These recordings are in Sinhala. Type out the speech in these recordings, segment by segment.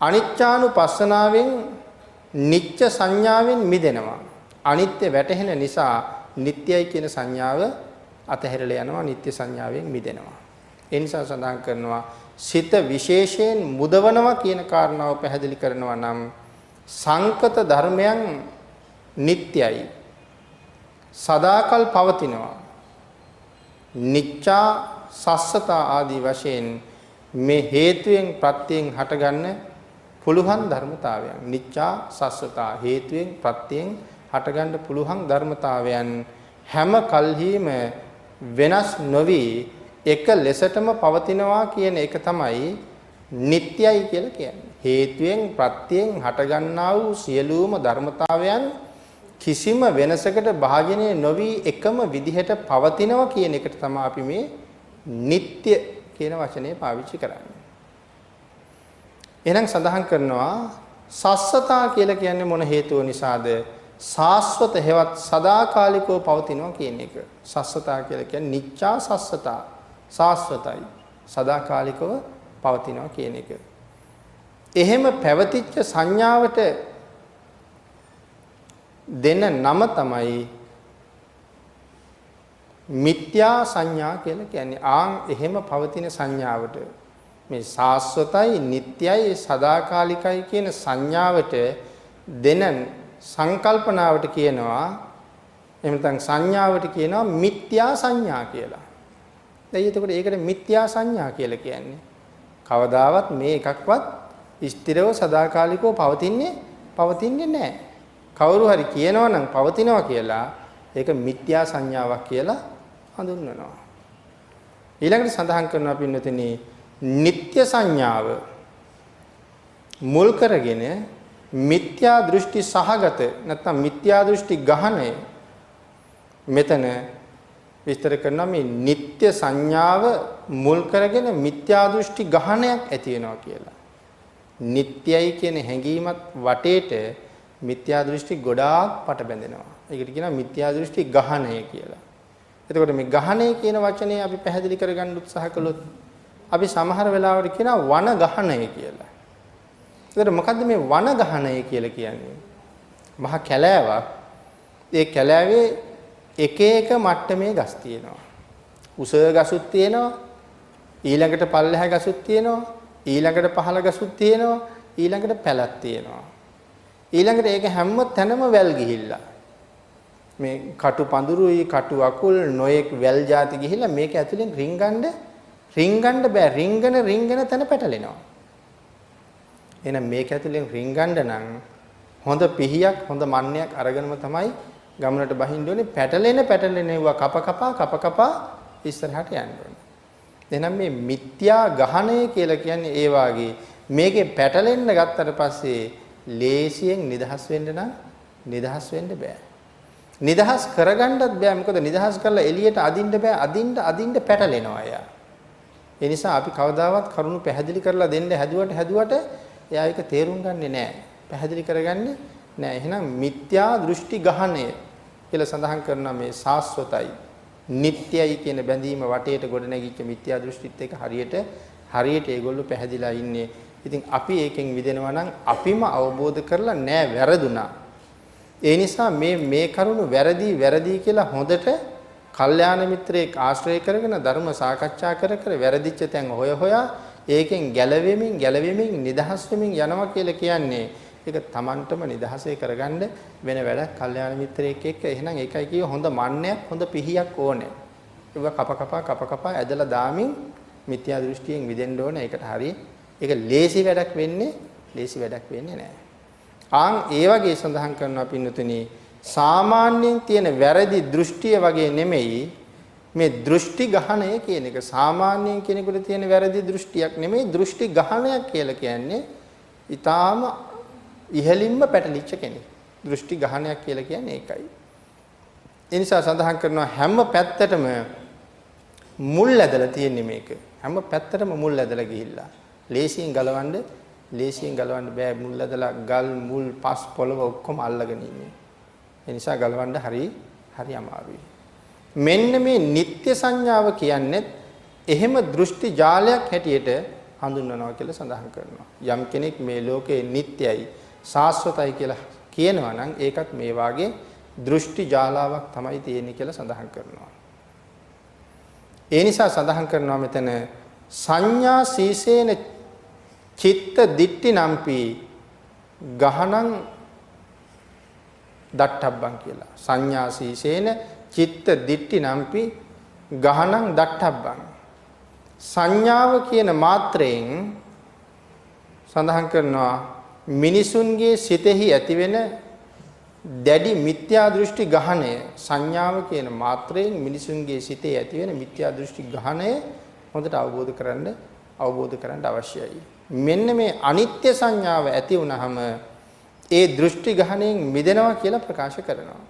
අනිච්චානුපස්සනාවෙන් නිච්ච සංඥාවෙන් මිදෙනවා. අනිත්‍ය වැටහෙන නිසා නිට්ටයයි කියන සංඥාව අතහැරලා යනවා, නිට්ටය සංඥාවෙන් මිදෙනවා. ඒ නිසා සඳහන් කරනවා සිත විශේෂයෙන් මුදවනවා කියන කාරණාව පැහැදිලි කරනවා නම් සංකත ධර්මයන් නිට්ටයයි. සදාකල් පවතිනවා. නිච්චා සස්සතා ආදී වශයෙන් මේ හේතුයෙන් ප්‍රත්‍යයෙන් හටගන්න පුළුවන් ධර්මතාවයන්. නිච්චා සස්සතා හේතුයෙන් ප්‍රත්‍යයෙන් හටගන්න පුළුවන් ධර්මතාවයන් හැම කල්හිම වෙනස් නොවි එක ලෙසටම පවතිනවා කියන එක තමයි නිට්ටයයි කියලා කියන්නේ. හේතුයෙන් ප්‍රත්‍යයෙන් හටගන්නා වූ සියලුම ධර්මතාවයන් කිසිම වෙනසකට භාජනය නොවි එකම විදිහට පවතිනවා කියන එකට තමයි අපි මේ නිට්ටය කියන වචනේ පාවිච්චි කරන්නේ. එහෙනම් සඳහන් කරනවා සස්සතා කියලා කියන්නේ මොන හේතුව නිසාද? සාස්වත හේවත් සදාකාලිකව පවතිනවා කියන එක. සස්සතා කියලා කියන්නේ නිච්චා සස්සතා. සාස්වතයි. සදාකාලිකව පවතිනවා කියන එක. එහෙම පැවතිච්ච සංඥාවට දෙන නම තමයි මිත්‍යා සංඥා කියලා කියන්නේ. එහෙම පවතින සංඥාවට මේ සාස්වතයි, නිට්ටයයි, සදාකාලිකයි කියන සංඥාවට දෙන සංකල්පනාවට කියනවා, එහෙම නැත්නම් සංඥාවට කියනවා මිත්‍යා සංඥා කියලා. දැන් එතකොට ඒකට මිත්‍යා සංඥා කියලා කියන්නේ කවදාවත් මේ එකක්වත් ස්ථිරව සදාකාලිකව පවතින්නේ නැහැ. කවුරු හරි කියනවා නම් පවතිනවා කියලා ඒක මිත්‍යා සංඥාවක් කියලා හඳුන්වනවා. ඊළඟට සඳහන් කරනවා පින්නතෙනි නিত্য සංඥාව මුල් කරගෙන මිත්‍යා දෘෂ්ටි සහගත නැත්නම් මිත්‍යා දෘෂ්ටි ගහණය මෙතන විස්තර කරනවා. මේ නিত্য සංඥාව මුල් කරගෙන මිත්‍යා දෘෂ්ටි ගහණයක් ඇති වෙනවා කියලා. නිට්ටයයි කියන හැඟීමත් වටේට මිත්‍යා දෘෂ්ටි ගොඩාක් පට බැඳෙනවා. ඒකට කියනවා මිත්‍යා දෘෂ්ටි ගහණය කියලා. එතකොට මේ ගහණය කියන වචනේ අපි පැහැදිලි කරගන්න උත්සාහ කළොත් අපි සමහර වෙලාවට කියනවා වන ගහණය කියලා. එතකොට මොකද්ද මේ වන ගහණය කියලා කියන්නේ? මහ කැලෑවක්. ඒ කැලෑවේ එක එක මට්ටමේ ගස් තියෙනවා. උස ගසුත් තියෙනවා. ඊළඟට පල්ලෙහා ගසුත් තියෙනවා. ඊළඟට පහළ ගසුත් තියෙනවා. ඊළඟට පැලක් තියෙනවා. ඊළඟට ඒක හැම තැනම වැල් ගිහිල්ලා. මේ කටු පඳුරුයි, කටු අකුල්, නොයෙක් වැල් ಜಾති ගිහිල්ලා මේක ඇතුලෙන් රිංගන්න බෑ. රිංගන තැන පැටලෙනවා. එහෙනම් මේක ඇතුලෙන් රිංගන්න නම් හොඳ පිහියක්, හොඳ මන්නයක් අරගෙනම තමයි ගමනට බහින්න ඕනේ. පැටලෙනවා කප කපා ඉස්සරහට යන්න ඕනේ. එහෙනම් මේ මිත්‍යා ගහණය කියලා කියන්නේ ඒ වාගේ මේකේ පැටලෙන්න ගත්තට පස්සේ ලේසියෙන් නිදහස් වෙන්න බෑ. නිදහස් කරගන්නත් බෑ. මොකද නිදහස් කරලා එළියට අදින්න බෑ. අදින්න පැටලෙනවා එයා. ඒ නිසා අපි කවදාවත් කරුණු පැහැදිලි කරලා දෙන්න හැදුවට එයා ඒක තේරුම් ගන්නෙ නෑ. පැහැදිලි කරගන්නේ නෑ. එහෙනම් මිත්‍යා දෘෂ්ටි ගහණය කියලා සඳහන් කරනවා මේ සාස්වතයි, නිට්ටයයි කියන බැඳීම වටේට ගොඩනැගිච්ච මිත්‍යා දෘෂ්ටිත් එක හරියට ඒගොල්ලෝ පැහැදිලා ඉන්නේ. ඉතින් අපි ඒකෙන් මිදෙනවා නම් අපිම අවබෝධ කරලා නෑ වැරදුනා. ඒ නිසා මේ කරුණු වැරදි කියලා හොඳට කල්යාණ මිත්‍රයෙක් ආශ්‍රය කරගෙන ධර්ම සාකච්ඡා කර වැරදිච්ච තැන් හොයා ඒකෙන් ගැලවෙමින් නිදහස් වෙමින් යනවා කියලා කියන්නේ ඒක Tamanටම නිදහසේ කරගන්න වෙන වැඩක්. කල්යාණ මිත්‍රයෙක් එක්ක එහෙනම් ඒකයි කිය හොඳ මන්නයක්, හොඳ පිහියක් ඕනේ. ඒක කප කපා ඇදලා දාමින් මිත්‍යා දෘෂ්ටියෙන් මිදෙන්න ඕනේ. ඒකට හරිය ඒක ලේසි වැඩක් වෙන්නේ නැහැ. ඒ වගේ සඳහන් කරනවා පින්නතුනි සාමාන්‍යයෙන් තියෙන වැරදි දෘෂ්ටිය වගේ නෙමෙයි මේ දෘෂ්ටි ගහණය කියන එක. සාමාන්‍යයෙන් කෙනෙකුට තියෙන වැරදි දෘෂ්ටියක් නෙමෙයි දෘෂ්ටි ගහණයක් කියලා කියන්නේ. ඊටාම ඉහළින්ම පැටලිච්ච කෙනෙක්. දෘෂ්ටි ගහණයක් කියලා කියන්නේ ඒකයි. ඒ නිසා සඳහන් කරනවා හැම පැත්තටම මුල් ඇදලා තියෙන්නේ මේක. හැම පැත්තටම මුල් ඇදලා ගිහිල්ලා ලේසියෙන් ගලවන්න බෑ. මුල් ඇදලා ගල් මුල් පස් පොළව ඔක්කොම අල්ලගෙන ඉන්නේ. ඒ නිසා ගලවන්න හරි අමාරුයි. මෙන්න මේ නিত্য සංඥාව කියන්නේ එහෙම දෘෂ්ටි ජාලයක් හැටියට හඳුන්වනවා කියලා සඳහන් කරනවා. යම් කෙනෙක් මේ ලෝකේ නිට්ටයයි, සාස්වතයි කියලා කියනවා නම් ඒකත් මේ වාගේ දෘෂ්ටි ජාලාවක් තමයි තියෙන්නේ කියලා සඳහන් කරනවා. ඒ නිසා සඳහන් කරනවා මෙතන සංඥා සීසේන චිත්ත දිට්ඨි නම්පි ගහනං දට්ඨබ්බං කියලා. සංඥා සීසේන චිත්ත දිට්ඨි නම්පි ගහනං දට්ඨබ්බං. සංඥාව කියන මාත්‍රයෙන් සඳහන් කරනවා මිනිසුන්ගේ සිතෙහි ඇතිවෙන දැඩි මිත්‍යා දෘෂ්ටි ගහණය. සංඥාව කියන මාත්‍රයෙන් මිනිසුන්ගේ සිතේ ඇතිවෙන මිත්‍යා දෘෂ්ටි ගහණය හොඳට අවබෝධ කරගන්න අවශ්‍යයි. මෙන්න මේ අනිත්‍ය සංඥාව ඇති වුනහම ඒ දෘෂ්ටි ගහණයෙන් මිදෙනවා කියලා ප්‍රකාශ කරනවා.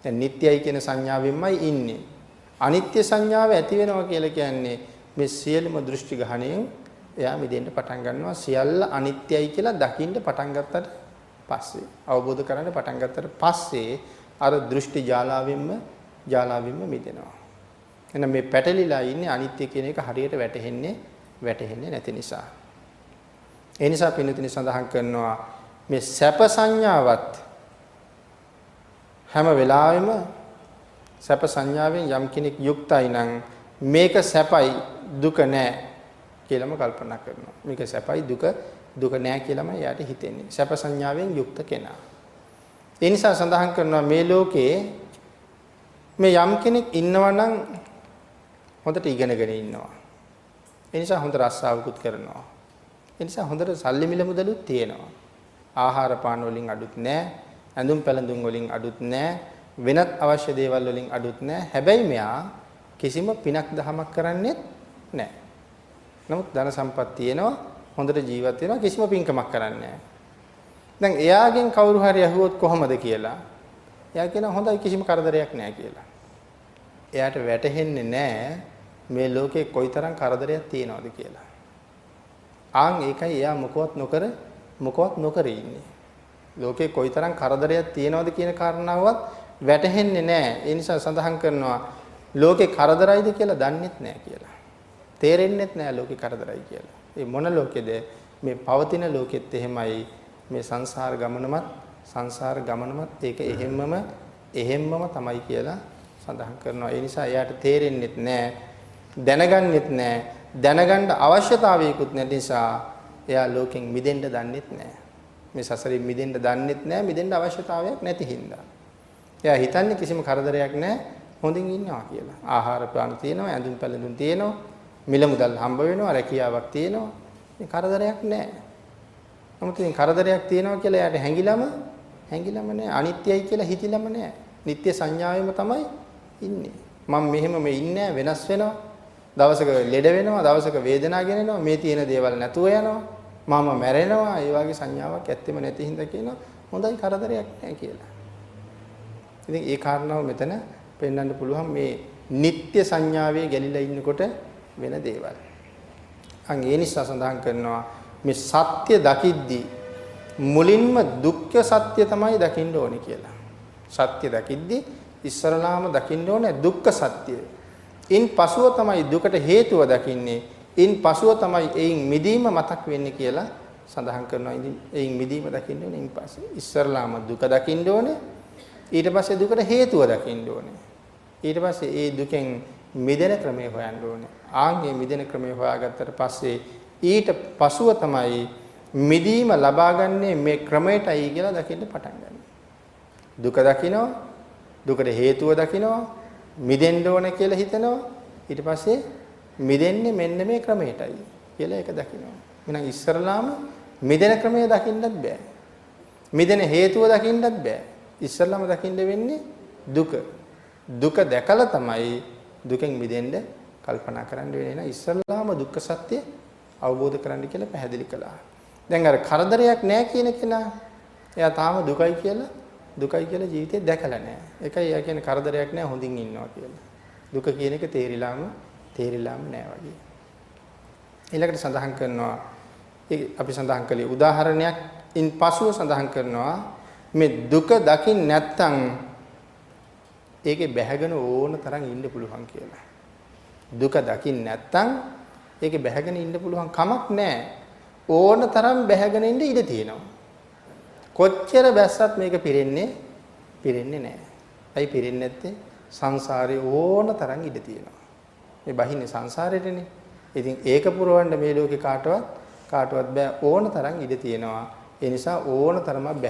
දැන් නිට්ටයයි කියන සංඥාවෙන්මයි ඉන්නේ. අනිත්‍ය සංඥාව ඇති වෙනවා කියලා කියන්නේ මේ සියලුම දෘෂ්ටි ගහණයෙන් එයා මිදෙන්න පටන් ගන්නවා. සියල්ල අනිත්‍යයි කියලා දකින්න පටන් ගත්තට පස්සේ අවබෝධ කරගන්න පටන් ගත්තට පස්සේ අර දෘෂ්ටි ජාලාවෙන්ම මිදෙනවා. එහෙනම් මේ පැටලිලා ඉන්නේ අනිත්‍ය කියන එක හරියට වැටහෙන්නේ නැති නිසා. ඒ නිසා පින්විතනි සඳහන් කරනවා මේ සැප සංඥාවත් හැම වෙලාවෙම සැප සංඥාවෙන් යම් කෙනෙක් යුක්තයි නම් මේක සැපයි දුක නෑ කියලාම කල්පනා කරනවා. මේක සැපයි දුක නෑ කියලාම යාට හිතෙන්නේ. සැප සංඥාවෙන් යුක්ත කෙනා. ඒ නිසා සඳහන් කරනවා මේ ලෝකේ මේ යම් කෙනෙක් ඉන්නවා නම් හොඳට ඉගෙනගෙන ඉන්නවා. ඒ නිසා හොඳ රස්සාවකුත් කරනවා. ඒ නිසා හොඳට සල්ලි මිල මුදලුත් තියෙනවා. ආහාර පාන වලින් අඩුත් නැහැ. ඇඳුම් පැළඳුම් වලින් අඩුත් නැහැ. වෙනත් අවශ්‍ය දේවල් වලින් අඩුත් නැහැ. හැබැයි මෙයා කිසිම පිනක් දහමක් කරන්නේත් නැහැ. නමුත් ධන සම්පත් තියෙනවා. හොඳට ජීවත් වෙනවා. කිසිම පින්කමක් කරන්නේ නැහැ. දැන් එයාගෙන් කවුරු හරි අහුවොත් කොහොමද කියලා. එයා කියනවා හොඳයි කිසිම කරදරයක් නැහැ කියලා. එයාට වැටහෙන්නේ නැහැ මේ ලෝකේ කොයිතරම් කරදරයක් තියෙනවද කියලා. ආන් ඒකයි එයා මොකවත් නොකර ඉන්නේ. ලෝකේ කොයිතරම් කරදරයක් තියෙනවද කියන කාරණාවවත් වැටහෙන්නේ නැහැ. ඒ නිසා සඳහන් කරනවා ලෝකේ කරදරයිද කියලා දන්නෙත් නැහැ කියලා. තේරෙන්නෙත් නැහැ ලෝකේ කරදරයි කියලා. ඒ මොන ලෝකෙද? මේ පවතින ලෝකෙත් එහෙමයි. මේ සංසාර ගමනමත් ඒක එහෙම්මම තමයි කියලා සඳහන් කරනවා. ඒ නිසා එයාට තේරෙන්නෙත් නැහැ, දැනගන්නෙත් නැහැ, දැනගන්න අවශ්‍යතාවයකුත් නැති නිසා එයා ලෝකෙන් මිදෙන්න දන්නෙත් නැහැ. මේ සසරින් මිදෙන්න දන්නෙත් නැහැ, මිදෙන්න අවශ්‍යතාවයක් නැති හින්දා. එයා හිතන්නේ කිසිම කරදරයක් නැහැ, හොඳින් ඉන්නවා කියලා. ආහාර පාන තියෙනවා, ඇඳුම් පැළඳුම් තියෙනවා, මිල මුදල් හම්බ වෙනවා, රැකියාවක් තියෙනවා. මේ කරදරයක් නැහැ. නමුත් මේ කරදරයක් තියෙනවා කියලා එයාට හැංගිලම නැහැ. අනිත්‍යයි කියලා හිතිලම නැහැ. නිත්‍ය සංඥාවෙම තමයි ඉන්නේ. මම මෙහෙම ඉන්නේ වෙනස් වෙනවා. දවසක ලෙඩ වෙනවා, දවසක වේදනාව ගෙනෙනවා, මේ තියෙන දේවල් නැතුව යනවා. මම මැරෙනවා. ඒ වගේ සංඥාවක් ඇත්තෙම නැති හින්දා කියනවා හොඳයි කරදරයක් නැහැ කියලා. ඉතින් ඒ කාරණාව මෙතන පෙන්වන්න පුළුවන් මේ නිත්‍ය සංඥාවේ ගැලිලා ඉන්නකොට වෙන දේවල්. අන් ඒ නිසා සඳහන් කරනවා මේ සත්‍ය දකිද්දී මුලින්ම දුක්ඛ සත්‍ය තමයි දකින්න ඕනේ කියලා. සත්‍ය දකිද්දී ඉස්සරලාම දකින්න ඕනේ දුක්ඛ සත්‍ය. ඉන් පසුව තමයි දුකට හේතුව දකින්නේ. ඉන් පසුව තමයි එයින් මිදීම මතක් වෙන්නේ කියලා සඳහන් කරනවා. ඉතින් එයින් මිදීම දකින්න ඕනේ. ඉන් පස්සේ ඉස්සරලාම දුක දකින්න ඕනේ. ඊට පස්සේ දුකට හේතුව දකින්න ඕනේ. ඊට පස්සේ ඒ දුකෙන් මිදෙන ක්‍රමය හොයන්න ඕනේ. ආන්ගේ මිදෙන ක්‍රමය හොයාගත්තට පස්සේ ඊට පසුව තමයි මිදීම ලබාගන්නේ මේ ක්‍රමයටයි කියලා දකින්න පටන් ගන්න. දුක දකිනවා, දුකට හේතුව දකිනවා, මිදෙන්න ඕන කියලා හිතනවා. ඊට පස්සේ මිදෙන්නේ මෙන්න මේ ක්‍රමයටයි කියලා ඒක දකිනවා. එහෙනම් ඉස්සරලාම මිදෙන ක්‍රමය දකින්නත් බෑ. මිදෙන හේතුව දකින්නත් බෑ. ඉස්සරලාම දකින්න වෙන්නේ දුක. දුක දැකලා තමයි දුකෙන් මිදෙන්න කල්පනා කරන්න වෙන්නේ. එහෙනම් ඉස්සරලාම දුක්ඛ සත්‍ය අවබෝධ කරගන්න කියලා පැහැදිලි කළා. දැන් අර කරදරයක් නැහැ කියන කෙනා එයා තාම දුකයි කියලා ජීවිතේ දැකලා නැහැ. ඒකයි එයා කියන්නේ කරදරයක් නැහැ හොඳින් ඉන්නවා කියලා. දුක කියන එක තේරිලාම නැහැ වගේ. ඊළඟට සඳහන් කරනවා අපි සඳහන් කළේ උදාහරණයක් ඉන් පසුව සඳහන් කරනවා මේ දුක දකින්න නැත්තම් ඒකේ බැහැගෙන ඕන තරම් ඉන්න පුළුවන් කියලා. දුක දකින්න නැත්තම් ඒකේ බැහැගෙන ඉන්න පුළුවන් කමක් නැහැ. ඕන තරම් බැහැගෙන ඉන්න ඉඩ තියෙනවා. කොච්චර බැස්සත් මේක පිරෙන්නේ නැහැ. ඇයි පිරෙන්නේ නැත්තේ? සංසාරේ ඕන තරම් ඉඩ තියෙනවා. මේ බහින්නේ සංසාරෙටනේ. ඉතින් ඒක පුරවන්න මේ ලෝකේ කාටවත් බෑ. ඕන තරම් ඉඩ තියෙනවා. ඒ නිසා ඕන තරමක්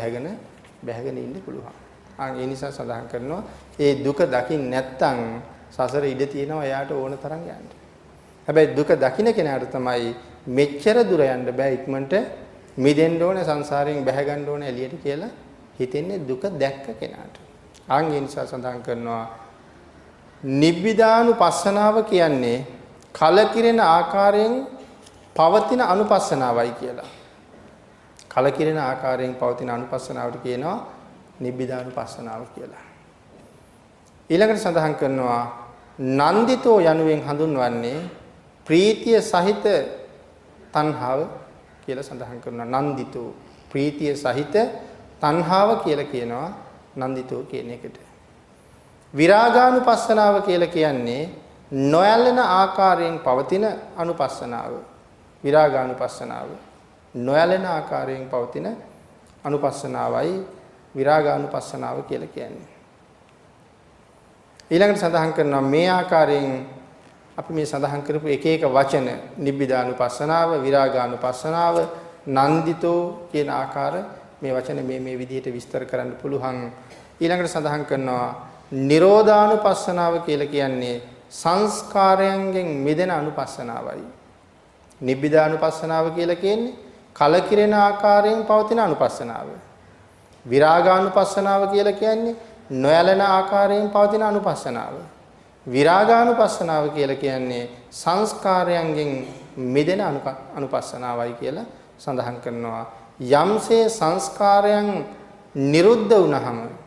බැහැගෙන ඉන්න පුළුවන්. ඒ නිසා සඳහන් කරනවා ඒ දුක දකින්න නැත්තම් සසර ඉඩ තියෙනවා එයාට ඕන තරම් යන්න. හැබැයි දුක දකින්න කෙනාට තමයි මෙච්චර දුර යන්න බෑ ඉක්මනට මිදෙන්න ඕනේ සංසාරයෙන් බැහැ ගන්න ඕනේ එළියට කියලා හිතෙන්නේ දුක දැක්ක කෙනාට. ඒ නිසා සඳහන් කරනවා නිබ්බිදානුපස්සනාව කියන්නේ කලකිරෙන ආකාරයෙන් පවතින අනුපස්සනාවයි කියලා. කලකිරෙන ආකාරයෙන් පවතින අනුපස්සනාවට කියනවා නිබ්බිදානුපස්සනාව කියලා. ඊළඟට සඳහන් කරනවා නන්දිතෝ යනුවෙන් හඳුන්වන්නේ ප්‍රීතිය සහිත තණ්හාව කියලා සඳහන් කරනවා. නන්දිතෝ ප්‍රීතිය සහිත තණ්හාව කියලා කියනවා නන්දිතෝ කියන එකට. විරාගානුපස්සනාව කියලා කියන්නේ නොයැලෙන ආකාරයෙන් පවතින අනුපස්සනාව. විරාගානුපස්සනාව නොයැලෙන ආකාරයෙන් පවතින අනුපස්සනාවයි විරාගානුපස්සනාව කියලා කියන්නේ. ඊළඟට සඳහන් කරනවා මේ ආකාරයෙන් අපි මේ සඳහන් කරපු එක එක වචන නිබ්බිදානුපස්සනාව, විරාගානුපස්සනාව, නන්දිතෝ කියන ආකාර මේ වචන මේ විදිහට විස්තර කරන්න පුළුවන්. ඊළඟට සඳහන් කරනවා නිරෝධානුපස්සනාව කියලා කියන්නේ සංස්කාරයන්ගෙන් මිදෙන අනුපස්සනාවයි. නිබ්බිදානුපස්සනාව කියලා කියන්නේ කලකිරෙන ආකාරයෙන් පවතින අනුපස්සනාව. විරාගානුපස්සනාව කියලා කියන්නේ නොයැලෙන ආකාරයෙන් පවතින අනුපස්සනාව. විරාගානුපස්සනාව කියලා කියන්නේ සංස්කාරයන්ගෙන් මිදෙන අනුපස්සනාවයි කියලා සඳහන් කරනවා. යම්සේ සංස්කාරයන් නිරුද්ධ වුණහම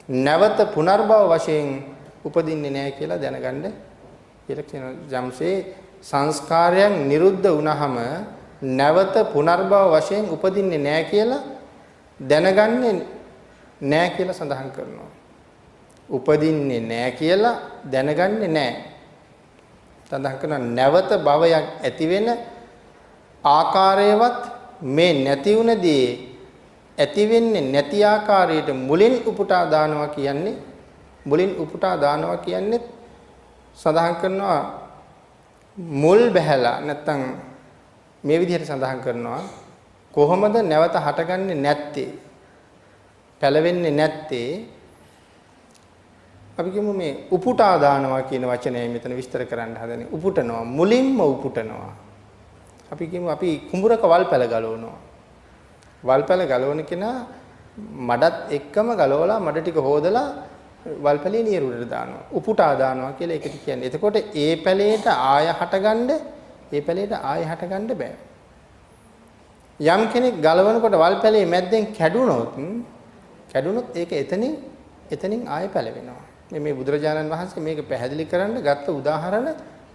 නැවත පුනර්භව වශයෙන් උපදින්නේ නැහැ කියලා දැනගන්න කියලා කියනවා. යම්සේ සංස්කාරයන් නිරුද්ධ වුණහම නැවත පුනර්භව වශයෙන් උපදින්නේ නැහැ කියලා දැනගන්නේ නැහැ කියලා සඳහන් කරනවා. උපදින්නේ නැහැ කියලා දැනගන්නේ නැහැ. සඳහන් කරනවා නැවත භවයක් ඇති වෙන ආකාරයවත් මේ නැති වුණදී ඇති වෙන්නේ නැති ආකාරයට මුලින් උපුටා දානවා කියන්නේ සඳහන් කරනවා මුල් බහැලා නැත්තම් මේ විදිහට සඳහන් කරනවා කොහොමද නැවත හටගන්නේ නැත්තේ පැලවෙන්නේ නැත්තේ අපි කියමු මේ උපුටා දානවා කියන වචනය මෙතන විස්තර කරන්න හදන්නේ උපුටනවා මුලින්ම උපුටනවා අපි කියමු අපි කුඹුරක වල් පැල ගලවනවා වල් පැල ගලවන කෙනා මඩත් එක්කම ගලවලා මඩ ටික හොදලා වල් පැලේ නියරුවට දානවා උපුටා දානවා කියලා ඒකට කියන්නේ. එතකොට ඒ පැලේට ආය හටගන්න බෑ. යම් කෙනෙක් ගලවනකොට වල් පැලේ මැද්දෙන් කැඩුනොත් ඒක එතනින් ආය පැලවෙනවා. මේ බුදුරජාණන් වහන්සේ මේක පැහැදිලි කරන්න ගත්ත උදාහරණ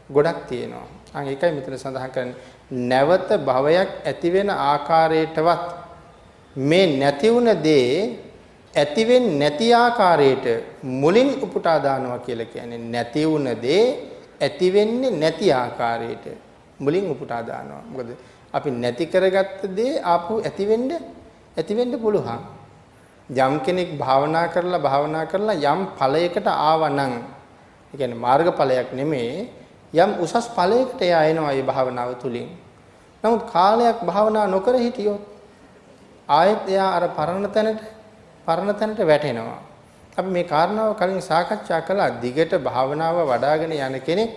ගොඩක් තියෙනවා. ඒකයි මෙතන සඳහන් කරන්නේ නැවත භවයක් ඇති වෙන ආකාරයටවත් මේ නැති වුණ දේ ඇති වෙන්නේ නැති ආකාරයට මුලින් උපුටා දානවා කියලා කියන්නේ නැති වුණ දේ ඇති වෙන්නේ නැති ආකාරයට මුලින් උපුටා දානවා. මොකද අපි නැති කරගත්ත දේ ආපහු ඇති වෙන්න පුළුවන්. යම් කෙනෙක් භාවනා කරලා යම් ඵලයකට ආවනම් ඒ කියන්නේ මාර්ගඵලයක් නෙමෙයි යම් උසස් ඵලයකට එයා එනවා මේ භාවනාව තුලින්. නමුත් කාලයක් භාවනා නොකර හිටියොත් ආයෙත් එයා අර පරණ තැනට වැටෙනවා. අපි මේ කාරණාව කලින් සාකච්ඡා කළා. දිගට භාවනාව වඩ아가න යන කෙනෙක්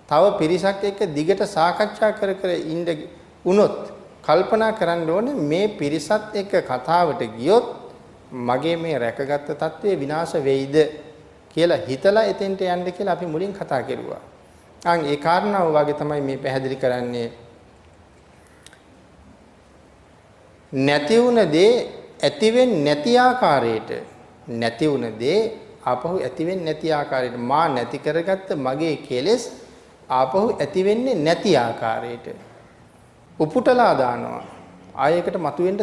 තව පිරිසක් එක්ක දිගට සාකච්ඡා කර ඉන්න උනොත් කල්පනා කරන්න ඕනේ මේ පිරිසත් එක්ක කතාවට ගියොත් මගේ මේ රැකගත්ත தત્ත්වය විනාශ වෙයිද කියලා හිතලා එතෙන්ට යන්න කියලා අපි මුලින් කතා කරුවා. ඒ කාරණාව වගේ තමයි මේ පැහැදිලි කරන්නේ. නැති වුණ දේ ඇති වෙන්නේ නැති ආකාරයට නැති වුණ දේ ආපහු ඇති වෙන්නේ නැති ආකාරයට මා නැති කරගත්ත මගේ කෙලෙස් ආපහු ඇති වෙන්නේ නැති ආකාරයට උපුටලා දානවා. ආයෙකට මතුවෙන්න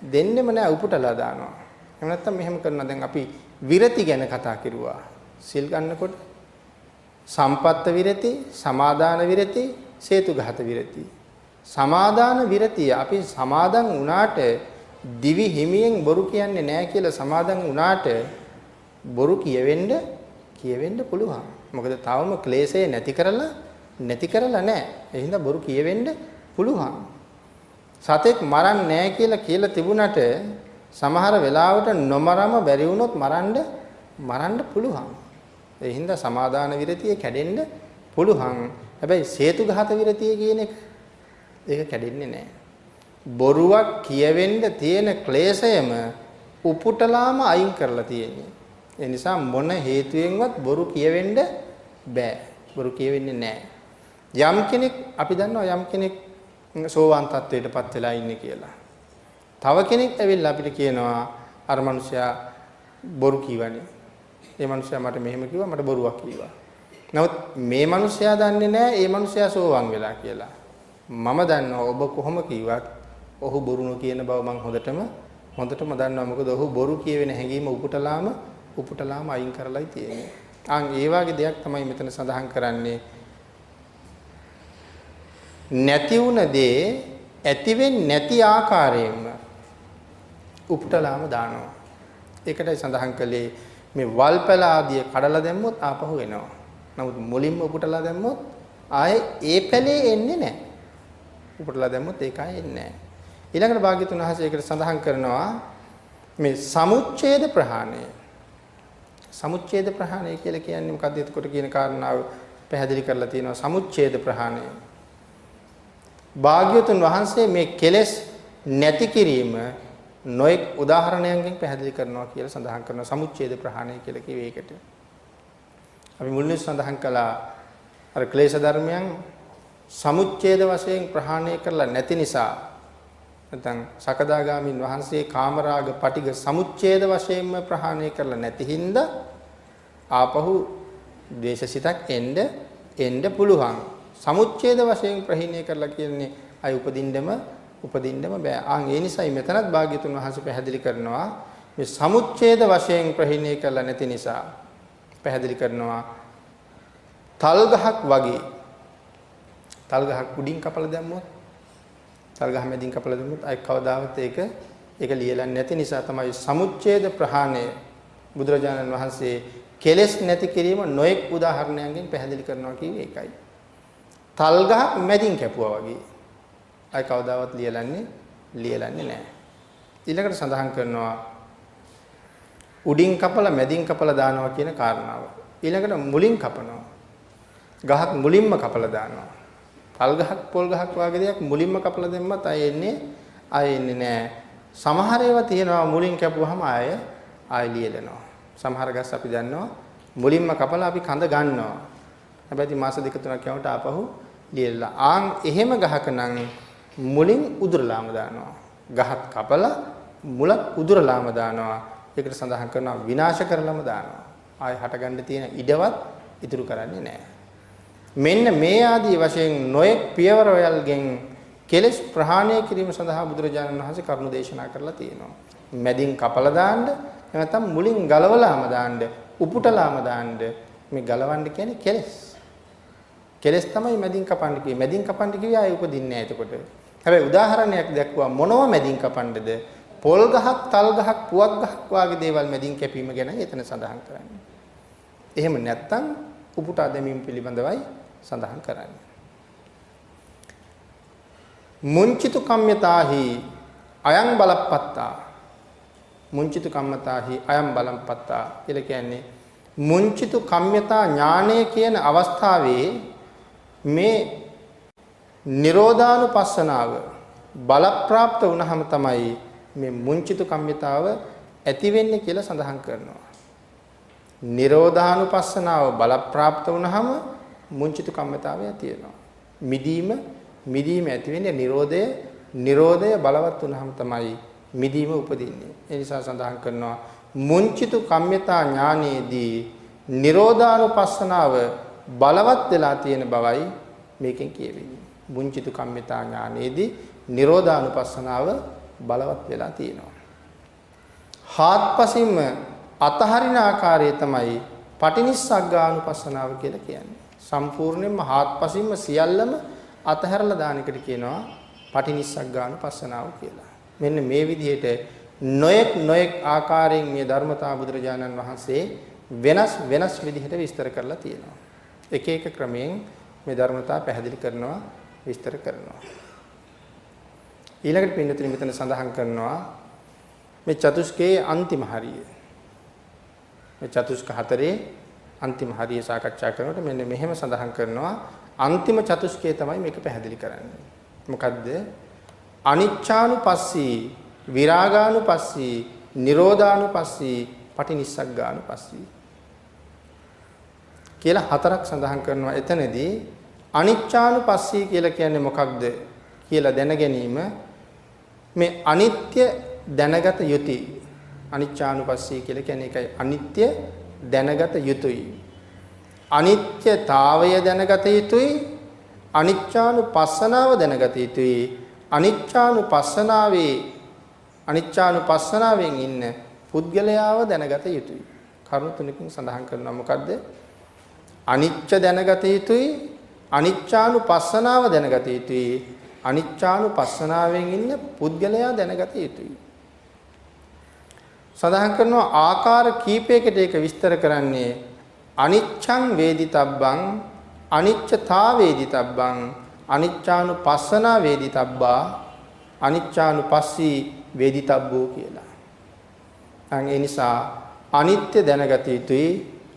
දෙන්නෙම නෑ උපුටලා දානවා. එහෙම නැත්නම් මෙහෙම කරනවා. දැන් අපි විරති ගැන කතා කරුවා. සිල් ගන්නකොට සම්පත්ත විරති, සමාදාන විරති, සේතුඝාත විරතිය. සමාදාන විරතිය අපි සමාදන් වුණාට දිවි හිමියෙන් බොරු කියන්නේ නැහැ කියලා සමාදන් වුණාට බොරු කියවෙන්න පුළුවන්. මොකද තවම ක්ලේශය නැති කරලා නැහැ. ඒ හින්දා බොරු කියවෙන්න පුළුවන්. සතෙක් මරන්නේ නැහැ කියලා තිබුණට සමහර වෙලාවට නොමරම බැරි වුණොත් මරන්න පුළුවන්. ඒ හින්දා සමාදාන විරතිය කැඩෙන්න පුළුවන්. හැබැයි සේතුඝාත විරතිය කියන එක ඒක කැඩෙන්නේ නැහැ. බොරුවක් කියවෙන්න තියෙන ක්ලේශයම උපුටලාම අයින් කරලා තියෙන්නේ. ඒ නිසා මොන හේතුවෙන්වත් බොරු කියවෙන්න බෑ. බොරු කියවෙන්නේ නැහැ. යම් කෙනෙක් අපි දන්නවා යම් කෙනෙක් සෝවාන් තත්වයටපත් වෙලා ඉන්නේ කියලා. තව කෙනෙක් ඇවිල්ලා අපිට කියනවා අර මනුස්සයා බොරු කියවනේ. ඒ මනුස්සයා මට මෙහෙම කිව්වා මට බොරුවක් කිව්වා. නමුත් මේ මනුස්සයා දන්නේ නැහැ ඒ මනුස්සයා සෝවාන් වෙලා කියලා. මම දන්නවා ඔබ කොහොම කිව්වත් ඔහු බොරු නොකියන බව මම හොඳටම දන්නවා. මොකද ඔහු බොරු කියවෙන හැඟීම උපුටලාම අයින් කරලායි තියෙන්නේ. ඒ වගේ දෙයක් තමයි මෙතන සඳහන් කරන්නේ. නැති වුණ දේ ඇති වෙන්නේ නැති ආකාරයෙන්ම උපුටලාම දානවා. ඒකටයි සඳහන් කළේ මේ වල්පල ආදිය කඩලා දැම්මොත් ආපහු එනවා. නමුත් මුලින්ම උපුටලා දැම්මොත් ආයේ ඒ පැලේ එන්නේ නැහැ. උපුටලා දැම්මොත් ඒක ආයේ එන්නේ නැහැ. ඊළඟට භාග්‍යතුන් වහන්සේ ඒකට සඳහන් කරනවා මේ සමුච්ඡේද ප්‍රහාණය. සමුච්ඡේද ප්‍රහාණය කියලා කියන්නේ මොකක්ද? එතකොට කියන කාරණාව පැහැදිලි කරලා තියෙනවා. සමුච්ඡේද ප්‍රහාණය. භාග්‍යතුන් වහන්සේ මේ කෙලෙස් නැති කිරීම නොඑක් උදාහරණයන්ගෙන් පැහැදිලි කරනවා කියලා සඳහන් කරනවා. සමුච්ඡේද ප්‍රහාණය කියලා කිව්වේ ඒකට. අපි මුලින්ම සඳහන් කළා අර ක්ලේශ ධර්මයන් සමුච්ඡේද වශයෙන් ප්‍රහාණය කරලා නැති නිසා නැත්නම් සකදාගාමින් වහන්සේ කාමරාග පටිග සමුච්ඡේද වශයෙන්ම ප්‍රහාණය කරලා නැති හින්දා ආපහු ද්වේෂසිතක් එන්න පුළුවන්. සමුච්ඡේද වශයෙන් ප්‍රහීණය කරලා කියන්නේ අය උපදින්නම බෑ. ඒ නිසායි මෙතනත් භාග්‍යතුන් වහන්සේ පැහැදිලි කරනවා මේ සමුච්ඡේද වශයෙන් ප්‍රහීණය කරලා නැති නිසා පැහැදිලි කරනවා තල් ගහක් වගේ තල් ගහක් උඩින් කපලා දැම්මොත් තල් ගහ මැදින් කපලා දැම්මොත් අය කවදාවත් ඒක ලියලන්නේ නැති නිසා තමයි සමුච්ඡේද ප්‍රහාණය බුදුරජාණන් වහන්සේ කෙලෙස් නැති කිරීම නොඑක් උදාහරණයන්ගෙන් පැහැදිලි කරනවා කිව්වේ ඒකයි. තල් ගහක් මැදින් කැපුවා වගේ අය කවදාවත් ලියලන්නේ නැහැ. ඊළඟට සඳහන් කරනවා උඩින් කපලා මැදින් කපලා දානවා කියන කාරණාව. ඊළඟට මුලින් කපනවා. ගහක් මුලින්ම කපලා දානවා. තල් ගහක් පොල් ගහක් වගේ දෙයක් මුලින්ම කපලා දැම්මත් අය එන්නේ නැහැ. සමහර ඒවා තියෙනවා මුලින් කැපුවාම ආය ලියලනවා. සමහර ගස් අපි දන්නවා මුලින්ම කපලා අපි කඳ ගන්නවා. හැබැයි මාස දෙක තුනක් යනකොට ආපහු ලියලා. එහෙම ගහක නම් මුලින් උදුරලාම දානවා. ගහත් කපලා මුලත් උදුරලාම දානවා. ඒකට සඳහන් කරනවා විනාශ කරලම දානවා. ආය හටගන්න තියෙන ඉඩවත් ඉතුරු කරන්නේ නැහැ. මෙන්න මේ ආදී වශයෙන් නොයෙක් පියවරවල්ගෙන් කෙලෙස් ප්‍රහාණය කිරීම සඳහා බුදුරජාණන් වහන්සේ කරුණු දේශනා කරලා තියෙනවා. මැදින් කපලා දාන්න, නැත්නම් මුලින් ගලවලාම දාන්න, උපුටලාම දාන්න. මේ ගලවන්න කියන්නේ කෙලෙස්. කෙලෙස් තමයි මැදින් කපන්න කිව්වේ. මැදින් කපන්න කිව්වේ ආයෙ උපදින්නේ නැහැ එතකොට. හැබැයි උදාහරණයක් දැක්වුවා මොනව මැදින් කපන්නද? පොල් ගහක්, තල් ගහක්, පුවක් ගහක් වගේ දේවල් මැදින් කැපීම ගැන එතන සඳහන් කරන්නේ. එහෙම නැත්නම් උපුටා දැමීම පිළිබඳවයි සඳහන් කරන්නේ. මුංචිතු කම්යතාහි අයං බලප්පත්තා. මුංචිතු කම්මතාහි අයං බලප්පත්තා කියලා කියන්නේ මුංචිතු කම්යතා ඥානය කියන අවස්ථාවේ මේ නිරෝධානුපස්සනාව බලප්‍රාප්ත වුණාම තමයි මේ මුංචිතු කම්මිතාව ඇති වෙන්නේ කියලා සඳහන් කරනවා. නිරෝධානුපස්සනාව බලප්‍රාප්ත වුණාම මුංචිතු කම්මිතාවය ඇති වෙනවා. මිදීම ඇති වෙන්නේ නිරෝධය බලවත් වුණාම තමයි මිදීම උපදින්නේ. ඒ නිසා සඳහන් කරනවා මුංචිතු කම්මිතා ඥානයේදී නිරෝධානුපස්සනාව බලවත් වෙලා තියෙන බවයි මේකෙන් කියවෙන්නේ. මුංචිතු කම්මිතා ඥානයේදී නිරෝධානුපස්සනාව බලවත් වෙලා තියෙනවා. හාත්පසින්ම අතහරින ආකාරය තමයි පටිනිස්සග්ගානුපස්සනාව කියලා කියන්නේ. සම්පූර්ණයෙන්ම හාත්පසින්ම සියල්ලම අතහැරලා දාන එකට කියනවා පටිනිස්සග්ගානුපස්සනාව කියලා. මෙන්න මේ විදිහට නොයෙක් ආකාරයෙන් මේ ධර්මතා බුදුරජාණන් වහන්සේ වෙනස් විදිහට විස්තර කරලා තියෙනවා. එක එක ක්‍රමයෙන් මේ ධර්මතා පැහැදිලි කරනවා විස්තර කරනවා. ඊළඟට පින්නතුනි මෙතන සඳහන් කරනවා මේ චතුස්කයේ අන්තිම හරිය. මේ චතුස්ක හතරේ අන්තිම හරිය සාකච්ඡා කරනකොට මෙන්න මෙහෙම සඳහන් කරනවා අන්තිම චතුස්කයේ තමයි මේක පැහැදිලි කරන්නේ. මොකද්ද? අනිච්ඡානුපස්සී, විරාගානුපස්සී, නිරෝධානුපස්සී, පටිනිස්සග්ගානුපස්සී කියලා හතරක් සඳහන් කරනවා. එතනදී අනිච්ඡානුපස්සී කියලා කියන්නේ මොකක්ද කියලා දැන ගැනීම මේ අනිත්‍ය දැනගත යුතුයි. අනිච්ඡානුපස්සී කියලා කියන්නේ ඒකයි අනිත්‍ය දැනගත යුතුයි. අනිත්‍යතාවය දැනගත යුතුයි. අනිච්ඡානුපස්සනාව දැනගත යුතුයි. අනිච්ඡානුපස්සනාවෙන් ඉන්න පුද්ගලයාව දැනගත යුතුයි. කරුණු තුනකින් සඳහන් කරනවා මොකද්ද? අනිච්ච දැනගත යුතුයි. අනිච්ඡානුපස්සනාව දැනගත යුතුයි. අනිච්ඡානුපස්සනාවෙන් ඉන්න පුද්ගලයා දැනගත යුතුයි. සඳහන් කරනවා ආකාර කීපයකට ඒක විස්තර කරන්නේ අනිච්ඡං වේදිතබ්බං, අනිච්චතා වේදිතබ්බං, අනිච්ඡානුපස්සනා වේදිතබ්බා, අනිච්ඡානුපස්සී වේදිතබ්බෝ කියලා. ඒ නිසා අනිත්‍ය දැනගත යුතුයි,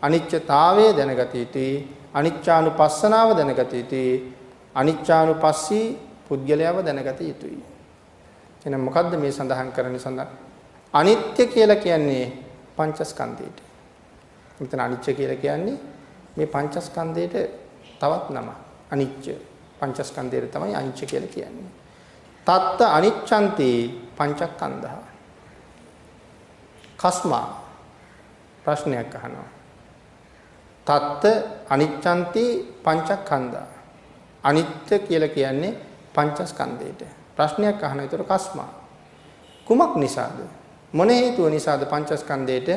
අනිච්චතාවය දැනගත යුතුයි, අනිච්ඡානුපස්සනාව දැනගත යුතුයි, අනිච්ඡානුපස්සී පුද්ගලයාව දැනගත යුතුයි. එහෙනම් මොකද්ද මේ සඳහන් කරන්නේ? අනිත්‍ය කියලා කියන්නේ පංචස්කන්ධයට. මෙතන අනිච්ච කියලා කියන්නේ මේ පංචස්කන්ධයට තවත් නම. අනිච්ච පංචස්කන්ධයට තමයි අනිච්ච කියලා කියන්නේ. තත්ත අනිච්ඡන්ති පංචස්කන්ධහ. කස්මා ප්‍රශ්නයක් අහනවා. තත්ත අනිච්ඡන්ති පංචස්කන්ධ. අනිත්‍ය කියලා කියන්නේ පංචස්කන්ධයට. ප්‍රශ්නයක් අහන විතර කස්මා කුමක් නිසාද? මොන හේතුව නිසාද පංචස්කන්ධයට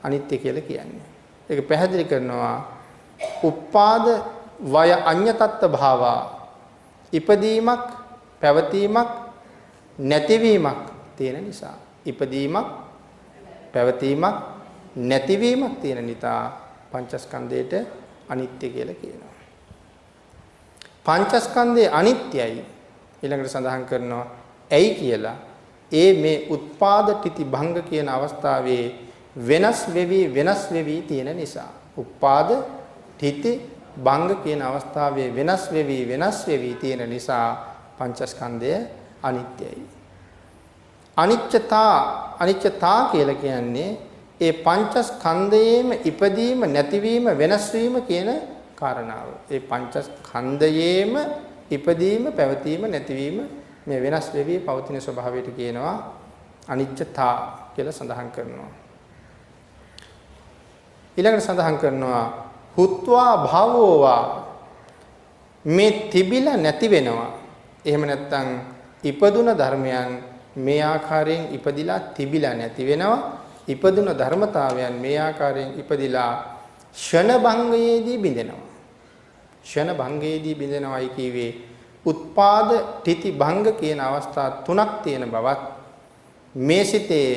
අනිත්‍ය කියලා කියන්නේ? ඒක පැහැදිලි කරනවා උපාද වය අඤ්ඤතත්ත්ව භාවා. ඉපදීමක්, පැවතීමක්, නැතිවීමක් තියෙන නිසා. ඉපදීමක්, පැවතීමක්, නැතිවීමක් තියෙන නිසා පංචස්කන්ධයට අනිත්‍ය කියලා කියනවා. පංචස්කන්ධය අනිත්‍යයි ඊළඟට සඳහන් කරනවා ඇයි කියලා. මේ උත්පාද තිති භංග කියන අවස්ථාවේ වෙනස් වෙවි තියෙන නිසා. උත්පාද තිති භංග කියන අවස්ථාවේ වෙනස් වෙවි තියෙන නිසා පංචස්කන්ධය අනිත්‍යයි. අනිච්චතා කියලා කියන්නේ ඒ පංචස්කන්ධයේම ඉපදීම, නැතිවීම, වෙනස් වීම කියන කාරණාව. ඒ පංචස්කන්ධයේම ඉපදීම, පැවතීම, නැතිවීම මේ වෙනස් වෙවි පවතින ස්වභාවයට කියනවා අනිච්චතා කියලා සඳහන් කරනවා. ඊළඟට සඳහන් කරනවා හුත්වා භවෝවා, මේ තිබිලා නැති වෙනවා. එහෙම නැත්නම් ඉපදුන ධර්මයන් මේ ආකාරයෙන් ඉපදිලා තිබිලා නැති වෙනවා. ඉපදුන ධර්මතාවයන් මේ ආකාරයෙන් ඉපදිලා ෂණ භංගයේදී බිඳෙනවා. ෂණ භංගයේදී බිඳෙනවායි කියවේ උත්පාද තිති භංග කියන අවස්ථා තුනක් තියෙන බවත් මේ සිතේ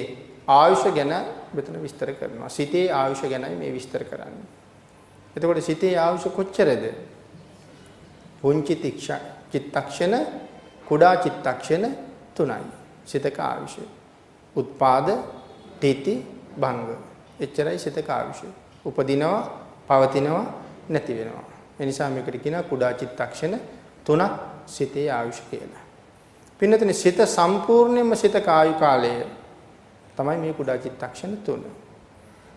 ආයුෂ ගැන මෙතන විස්තර කරනවා. සිතේ ආයුෂ ගැනයි මේ විස්තර කරන්නේ. එතකොට සිතේ ආයුෂ කොච්චරද? පුංචි චිත්තක්ෂණ, කුඩා චිත්තක්ෂණ 3යි සිතක ආයුෂ. උත්පාද තිති භංග. එච්චරයි සිතක ආයුෂ. උපදිනවා, පවතිනවා, නැති වෙනවා. ඒ නිසා මේකට කියනවා කුඩා චිත්තක්ෂණ 3ක් සිතේ ආයුෂ කියලා. පින්නතනේ සිත සම්පූර්ණයෙන්ම සිතක ආයු කාලය තමයි මේ කුඩා චිත්තක්ෂණ 3.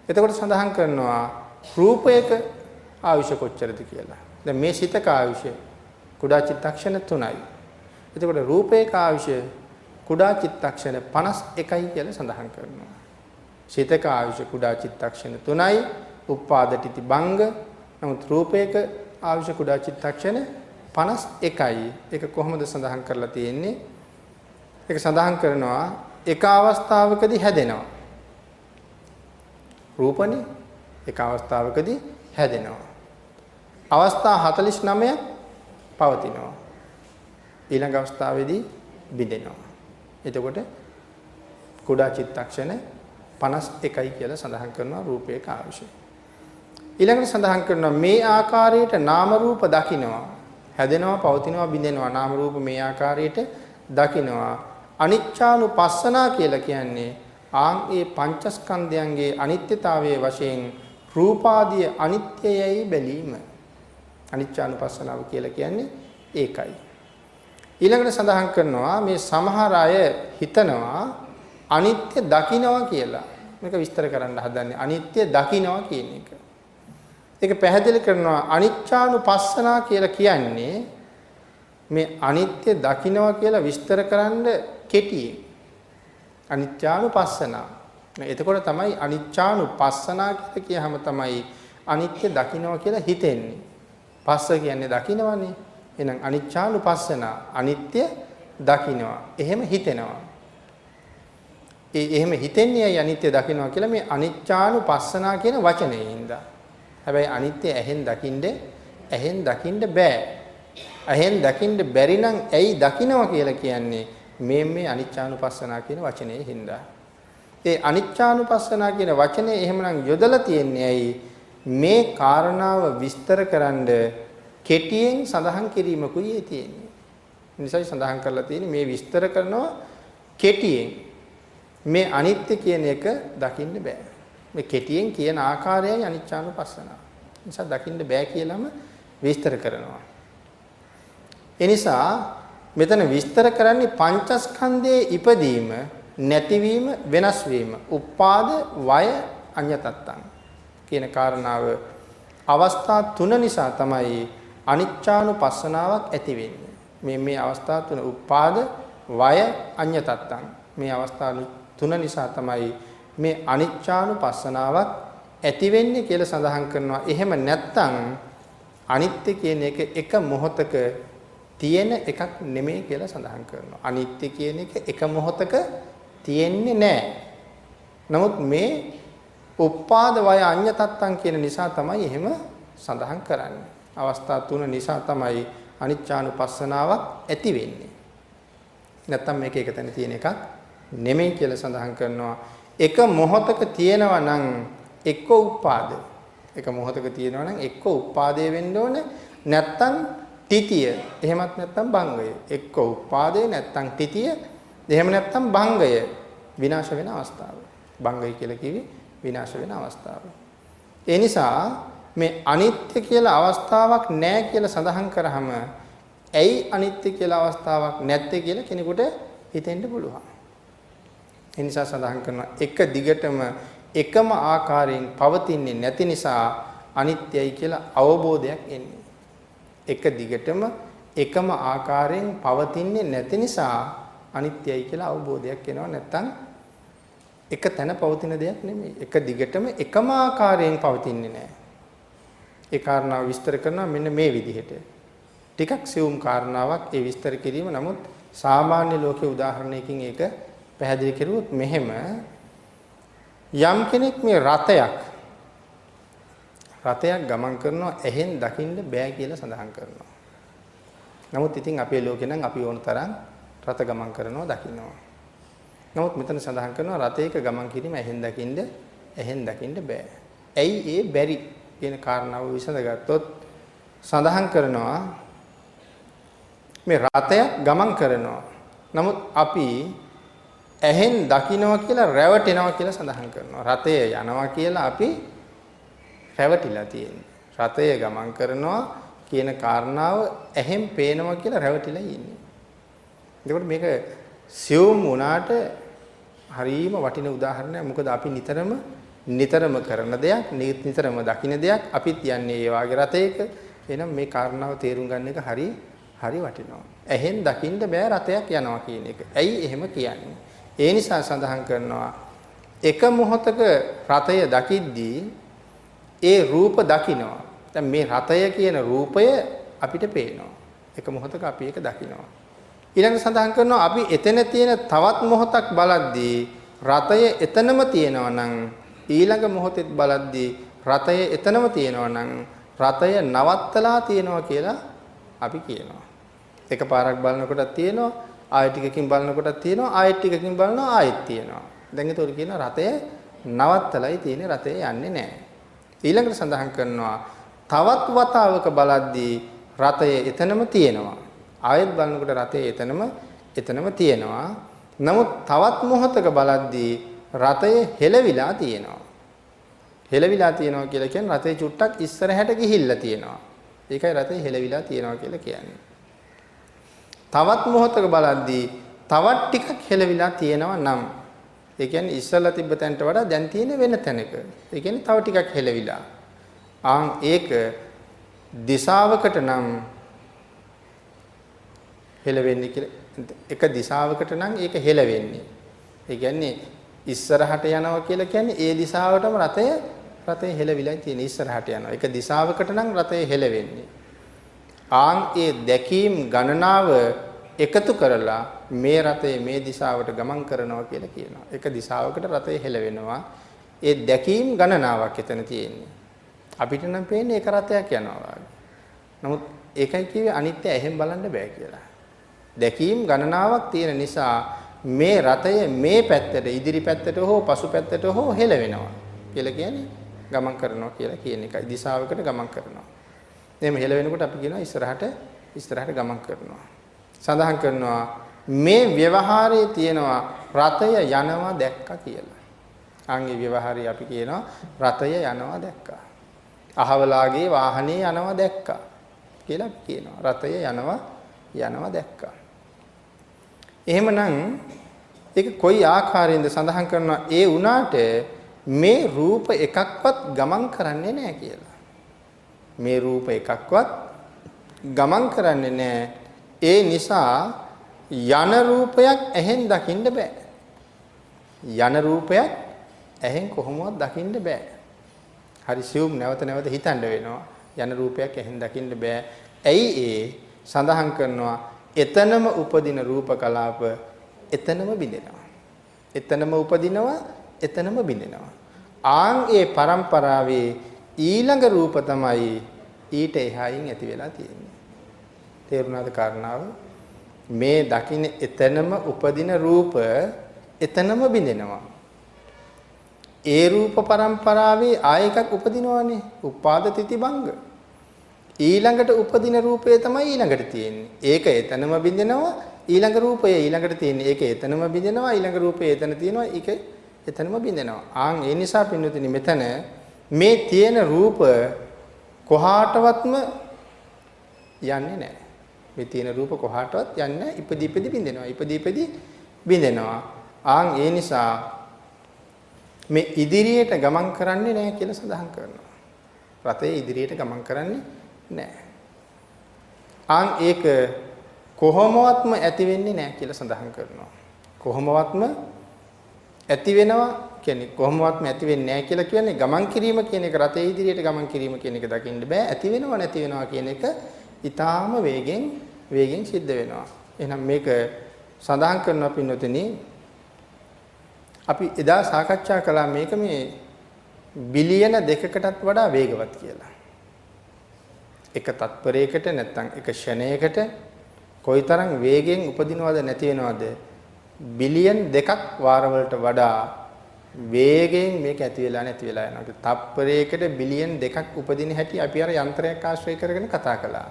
එතකොට සඳහන් කරනවා රූපයක ආයුෂ කොච්චරද කියලා. දැන් මේ සිතක ආයුෂ කුඩා චිත්තක්ෂණ 3යි. එතකොට රූපයක ආයුෂ කුඩා චිත්තක්ෂණ 51යි කියලා සඳහන් කරනවා. සිතක ආයුෂ කුඩා චිත්තක්ෂණ 3යි, උපාදටිති භංග. නමුත් රූපයක ආයුෂ කුඩා චිත්තක්ෂණ 51යි. ඒක කොහොමද සඳහන් කරලා තියෙන්නේ? ඒක සඳහන් කරනවා එක අවස්ථාවකදී හැදෙනවා. රූපනේ එක අවස්ථාවකදී හැදෙනවා. අවස්ථා 49ක් පවතිනවා. ඊළඟ අවස්ථාවේදී බිඳෙනවා. එතකොට කුඩා චිත්තක්ෂණ 51යි කියලා සඳහන් කරනවා රූපයක ආයුෂය. ඊළඟට සඳහන් කරනවා මේ ආකාරයට නාම රූප දකින්නවා. හැදෙනවා, පවතිනවා, බිඳෙනවා. නාම රූප මේ ආකාරයට දකින්නවා. අනිච්චානුපස්සනා කියලා කියන්නේ ඒ පංචස්කන්ධයන්ගේ අනිත්‍යතාවයේ වශයෙන් රූපාදී අනිත්‍යයයි බැලීම. අනිච්චානුපස්සනාව කියලා කියන්නේ ඒකයි. ඊළඟට සඳහන් කරනවා මේ සමහර අය හිතනවා අනිත්‍ය දකින්නවා කියලා. මේක විස්තර කරන්න හදන්නේ අනිත්‍ය දකින්නවා කියන එක. ඒක පැහැදිලි කරනවා අනිච්චානුපස්සනා කියලා කියන්නේ මේ අනිත්‍ය දකින්නවා කියලා විස්තර කරන්න කෙටියෙන්. අනිච්චානුපස්සනා. එතකොට තමයි අනිච්චානුපස්සනා කියලා කියහම තමයි අනිත්‍ය දකින්නවා කියලා හිතෙන්නේ. පස්ස කියන්නේ දකින්නවනේ. එහෙනම් අනිච්චානුපස්සනා අනිත්‍ය දකින්නවා. එහෙම හිතෙනවා. එහෙම හිතන්නේ අනිත්‍ය දකින්නවා කියලා මේ අනිච්චානුපස්සනා කියන වචනේ හින්දා. හැබැයි අනිත්‍ය ඇහෙන් දකින්න බෑ. ඇහෙන් දකින්න බැරි නම් ඇයි දකින්නවා කියලා කියන්නේ මේ අනිච්චානුපස්සනා කියන වචනේ හින්දා. ඒ අනිච්චානුපස්සනා කියන වචනේ එහෙමනම් යොදලා තියන්නේ ඇයි මේ කාරණාව විස්තරකරනද කෙටියෙන් සඳහන් කිරීමකුයි තියෙන්නේ. නිසයි සඳහන් කරලා තියෙන්නේ මේ විස්තර කරනවා කෙටියෙන්. මේ අනිත්‍ය කියන එක දකින්න බෑ. මේ කෙටියෙන් කියන ආකාරයයි අනිච්චානුපස්සනාව. නිසා දකින්න බෑ කියලාම විස්තර කරනවා. ඒ නිසා මෙතන විස්තර කරන්නේ පංචස්කන්ධයේ ඉපදීම, නැතිවීම, වෙනස් වීම, උපාද, වය, අඤ්ඤතත්තං කියන කාරණාව අවස්ථා තුන නිසා තමයි අනිච්චානුපස්සනාවක් ඇති වෙන්නේ. මේ අවස්ථා තුන උපාද, වය, අඤ්ඤතත්තං මේ අවස්ථා තුන නිසා තමයි මේ අනිච්චානුපස්සනාවක් ඇති වෙන්නේ කියලා සඳහන් කරනවා. එහෙම නැත්නම් අනිත්‍ය කියන එක මොහොතක තියෙන එකක් නෙමෙයි කියලා සඳහන් කරනවා. අනිත්‍ය කියන එක මොහොතක තියෙන්නේ නැහැ. නමුත් මේ උපාද වය අඤ්ඤතත්තං කියන නිසා තමයි එහෙම සඳහන් කරන්නේ. අවස්ථා තුන නිසා තමයි අනිච්චානුපස්සනාවක් ඇති වෙන්නේ. නැත්තම් මේක එක තැන තියෙන එකක් නෙමෙයි කියලා සඳහන් කරනවා. එක මොහොතක තියෙනවා නම් එක්ක උපාද. එක මොහොතක තියෙනවා නම් එක්ක උපාදේ වෙන්න ඕනේ. නැත්තම් තිතිය. එහෙමත් නැත්තම් භංගය. එක්ක උපාදේ නැත්තම් තිතිය. එහෙම නැත්තම් භංගය. විනාශ වෙන අවස්ථාව. භංගය කියලා කිවි විනාශ වෙන අවස්ථාව. ඒ නිසා මේ අනිත්‍ය කියලා අවස්ථාවක් නැහැ කියලා සඳහන් කරාම ඇයි අනිත්‍ය කියලා අවස්ථාවක් නැත්තේ කියලා කෙනෙකුට හිතෙන්න පුළුවන්. ඒ නිසා සඳහන් කරනවා එක දිගටම එකම ආකාරයෙන් පවතින්නේ නැති නිසා අනිත්‍යයි කියලා අවබෝධයක් එන්නේ. එක දිගටම එකම ආකාරයෙන් පවතින්නේ නැති නිසා අනිත්‍යයි කියලා අවබෝධයක් එනවා. නැත්තම් එක තැන පවතින දෙයක් නෙමෙයි. එක දිගටම එකම ආකාරයෙන් පවතින්නේ නැහැ. ඒ කාරණාව විස්තර කරනවා මෙන්න මේ විදිහට. ටිකක් සියුම් කාරණාවක් ඒ විස්තර කිරීම. නමුත් සාමාන්‍ය ලෝකේ උදාහරණයකින් ඒක පැහැදිලි කරුවොත් මෙහෙම යම් කෙනෙක් මේ රතයක් ගමන් කරනවා ඇහෙන් දකින්න බෑ කියලා සඳහන් කරනවා. නමුත් ඉතින් අපේ ලෝකේ නම් අපි ඕන තරම් රත ගමන් කරනවා දකින්නවා. නමුත් මෙතන සඳහන් කරනවා රතයක ගමන් කිරීම ඇහෙන් දකින්න බෑ. ඇයි ඒ බැරි කියන කාරණාව විසඳගත්තොත් සඳහන් කරනවා මේ රතයක් ගමන් කරනවා. නමුත් අපි ඇහෙන් දකින්නවා කියලා රැවටෙනවා කියලා සඳහන් කරනවා. රතය යනවා කියලා අපි රැවටිලා තියෙන්නේ. රතය ගමන් කරනවා කියන කාරණාව ඇහෙන් පේනවා කියලා රැවටිලා ඉන්නේ. එතකොට මේක සියුම් වුණාට හරීම වටින උදාහරණයක්. මොකද අපි නිතරම කරන දෙයක්, නිතරම දකින්න දෙයක්. අපිත් යන්නේ ඒ වාගේ රතයක. එහෙනම් මේ කාරණාව තේරුම් ගන්න එක හරි වටිනවා. ඇහෙන් දකින්න බෑ රතයක් යනවා කියන එක. ඇයි එහෙම කියන්නේ? ඒ නිසා සඳහන් කරනවා එක මොහොතක රතය දකිද්දී ඒ රූප දකින්නවා. දැන් මේ රතය කියන රූපය අපිට පේනවා. එක මොහොතක අපි ඒක දකින්නවා. ඊළඟ සඳහන් කරනවා අපි එතන තියෙන තවත් මොහොතක් බලද්දී රතය එතනම තියෙනවා නම් ඊළඟ මොහොතෙත් බලද්දී රතය එතනම තියෙනවා නම් රතය නවත්තලා තියෙනවා කියලා අපි කියනවා. එකපාරක් බලනකොටත් තියෙනවා, ආයෙ ටිකකින් බලනකොටත් තියෙනවා, ආයෙ ටිකකින් බලනවා, ආයෙත් තියෙනවා. දැන් ඒතකොට කියනවා රතය නවත්තලයි තියෙන්නේ, රතය යන්නේ නැහැ. ඊළඟට සඳහන් කරනවා තවත් වතාවක බලද්දී රතය එතනම තියෙනවා. ආයෙත් බලනකොට රතය එතනම තියෙනවා. නමුත් තවත් මොහොතක බලද්දී රතය හෙලවිලා තියෙනවා. හෙලවිලා තියෙනවා කියලා කියන්නේ රතේ චුට්ටක් ඉස්සරහට ගිහිල්ලා තියෙනවා. ඒකයි රතේ හෙලවිලා තියෙනවා කියලා කියන්නේ. තවත් මොහොතක බලද්දී තවත් ටිකක් හෙලවිලා තියෙනවා නම් ඒ කියන්නේ ඉස්සලා තිබ්බ තැනට වඩා දැන් තියෙන වෙන තැනක. ඒ කියන්නේ තව ටිකක් හෙලවිලා. ඒක දිශාවකට නම් හෙලවෙන්නේ කියලා එක දිශාවකට නම් ඒක හෙලවෙන්නේ. ඒ කියන්නේ ඉස්සරහට යනවා කියලා කියන්නේ ඒ දිශාවටම රතේ හෙලවිලා තියෙන ඉස්සරහට යනවා. එක දිශාවකට නම් රතේ හෙලවෙන්නේ. ඒ දැකීම් ගණනාව එකතු කරලා මේ රතේ මේ දිශාවට ගමන් කරනවා කියලා කියනවා. එක දිශාවකට රතේ හෙලවෙනවා. ඒ දැකීම් ගණනාවක් එතන තියෙන්නේ. අපිට නම් පේන්නේ එක රතයක් යනවා වගේ. නමුත් ඒකයි කිව්වේ අනිත්‍ය එහෙම බලන්න බෑ කියලා. දැකීම් ගණනාවක් තියෙන නිසා මේ රතය මේ පැත්තට ඉදිරි පැත්තට හෝ පසු පැත්තට හෝ හෙලවෙනවා කියලා කියන්නේ ගමන් කරනවා කියලා කියන එකයි. දිශාවකට ගමන් කරනවා. එහෙම හෙලවෙනකොට අපි කියනවා ඉස්සරහට ගමන් කරනවා. සඳහන් කරනවා මේ ව්‍යවහාරයේ තියෙනවා රතය යනවා දැක්කා කියලා. අංගේ ව්‍යවහාරය අපි කියනවා රතය යනවා දැක්කා. අහවලාගේ වාහනේ යනවා දැක්කා කියලා කියනවා. රතය යනවා දැක්කා. එහෙමනම් ඒක කොයි ආකාරයෙන්ද සඳහන් කරනවා ඒ උනාට මේ රූප එකක්වත් ගමන් කරන්නේ නැහැ කියලා. මේ රූප එකක්වත් ගමන් කරන්නේ නැහැ. ඒ නිසා යන රූපයක් ඇහෙන් දකින්න බෑ. යන රූපයක් ඇහෙන් කොහොමවත් දකින්න බෑ. හරි සියුම් නැවත නැවත හිතන්න වෙනවා. යන රූපයක් ඇහෙන් දකින්න බෑ. ඇයි ඒ සඳහන් කරනවා එතනම උපදින රූප කලාප එතනම බිඳෙනවා. එතනම උපදිනවා එතනම බිඳෙනවා. ඒ පරම්පරාවේ ඊළඟ රූප තමයි ඊට එහායින් ඇති වෙලා තියෙන්නේ. තේරුණාද කාරණාව? මේ දකින්න එතනම උපදින රූප එතනම බිඳෙනවා. ඒ රූප පරම්පරාවේ ආයකක් උපදිනවානේ. උපාද තිතිබංග. ඊළඟට උපදින රූපය තමයි ඊළඟට තියෙන්නේ. ඒක එතනම බිඳෙනවා. ඊළඟ රූපය ඊළඟට තියෙන්නේ. ඒක එතනම බිඳෙනවා. ඊළඟ රූපය එතන තියෙනවා. ඒක එතනම බිඳෙනවා. ඒ නිසා පින්වතුනි මෙතන මේ තියෙන රූප කොහාටවත්ම යන්නේ නැහැ. මේ තියෙන රූප කොහාටවත් යන්නේ නැහැ. ඉපදී බිඳෙනවා. ඉපදී බිඳෙනවා. ඒ නිසා මේ ඉදිරියට ගමන් කරන්නේ නැහැ කියලා සඳහන් කරනවා. රතේ ඉදිරියට ගමන් කරන්නේ නැහැ. ඒක කොහොමවත්ම ඇති වෙන්නේ නැහැ කියලා සඳහන් කරනවා. කොහොමවත්ම ඇති වෙනවා කියන්නේ කොහොමවත්ම ඇති වෙන්නේ නැහැ කියලා කියන්නේ ගමන් කිරීම කියන එක රතේ ඉදිරියට ගමන් කිරීම කියන එක දකින්න බෑ. ඇති වෙනව නැති වෙනවා කියන එක ඊටාම වේගෙන් සිද්ධ වෙනවා. එහෙනම් මේක සඳහන් කරනවා පින්නොතෙනි අපි එදා සාකච්ඡා කළා මේක මේ බිලියන 2කටත් වඩා වේගවත් කියලා. එක තත්පරයකට නැත්නම් එක ෂණයකට කොයිතරම් වේගෙන් උපදිනවද නැති වෙනවද බිලියන් 2ක් වාරවලට වඩා වේගයෙන් මේක ඇති වෙලා නැති වෙලා යනවා. තත්පරයකට බිලියන් 2ක් උපදින හැටි අපි අර යන්ත්‍රයක් ආශ්‍රය කරගෙන කතා කළා.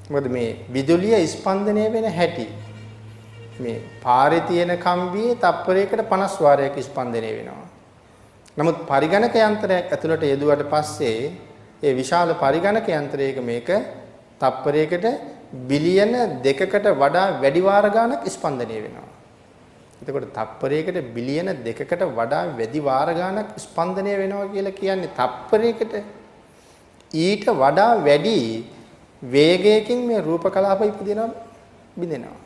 මොකද මේ විදුලිය ස්පන්දනය වෙන හැටි මේ පාරේ තියෙන කම්බියේ තත්පරයකට 50 වාරයක් ස්පන්දනය වෙනවා. නමුත් පරිගණක යන්ත්‍රයක් ඇතුළට යෙදුවට පස්සේ ඒ විශාල පරිගණක යන්ත්‍රයක මේක තත්පරයකට බිලියන 2කට වඩා වැඩි වාර ගණනක් ස්පන්දනය වෙනවා. එතකොට තත්පරයකට බිලියන 2කට වඩා වැඩි වාර ගණනක් ස්පන්දනය වෙනවා කියලා කියන්නේ තත්පරයකට ඊට වඩා වැඩි වේගයකින් මේ රූප කලාප ඉපදිනවා බිඳෙනවා.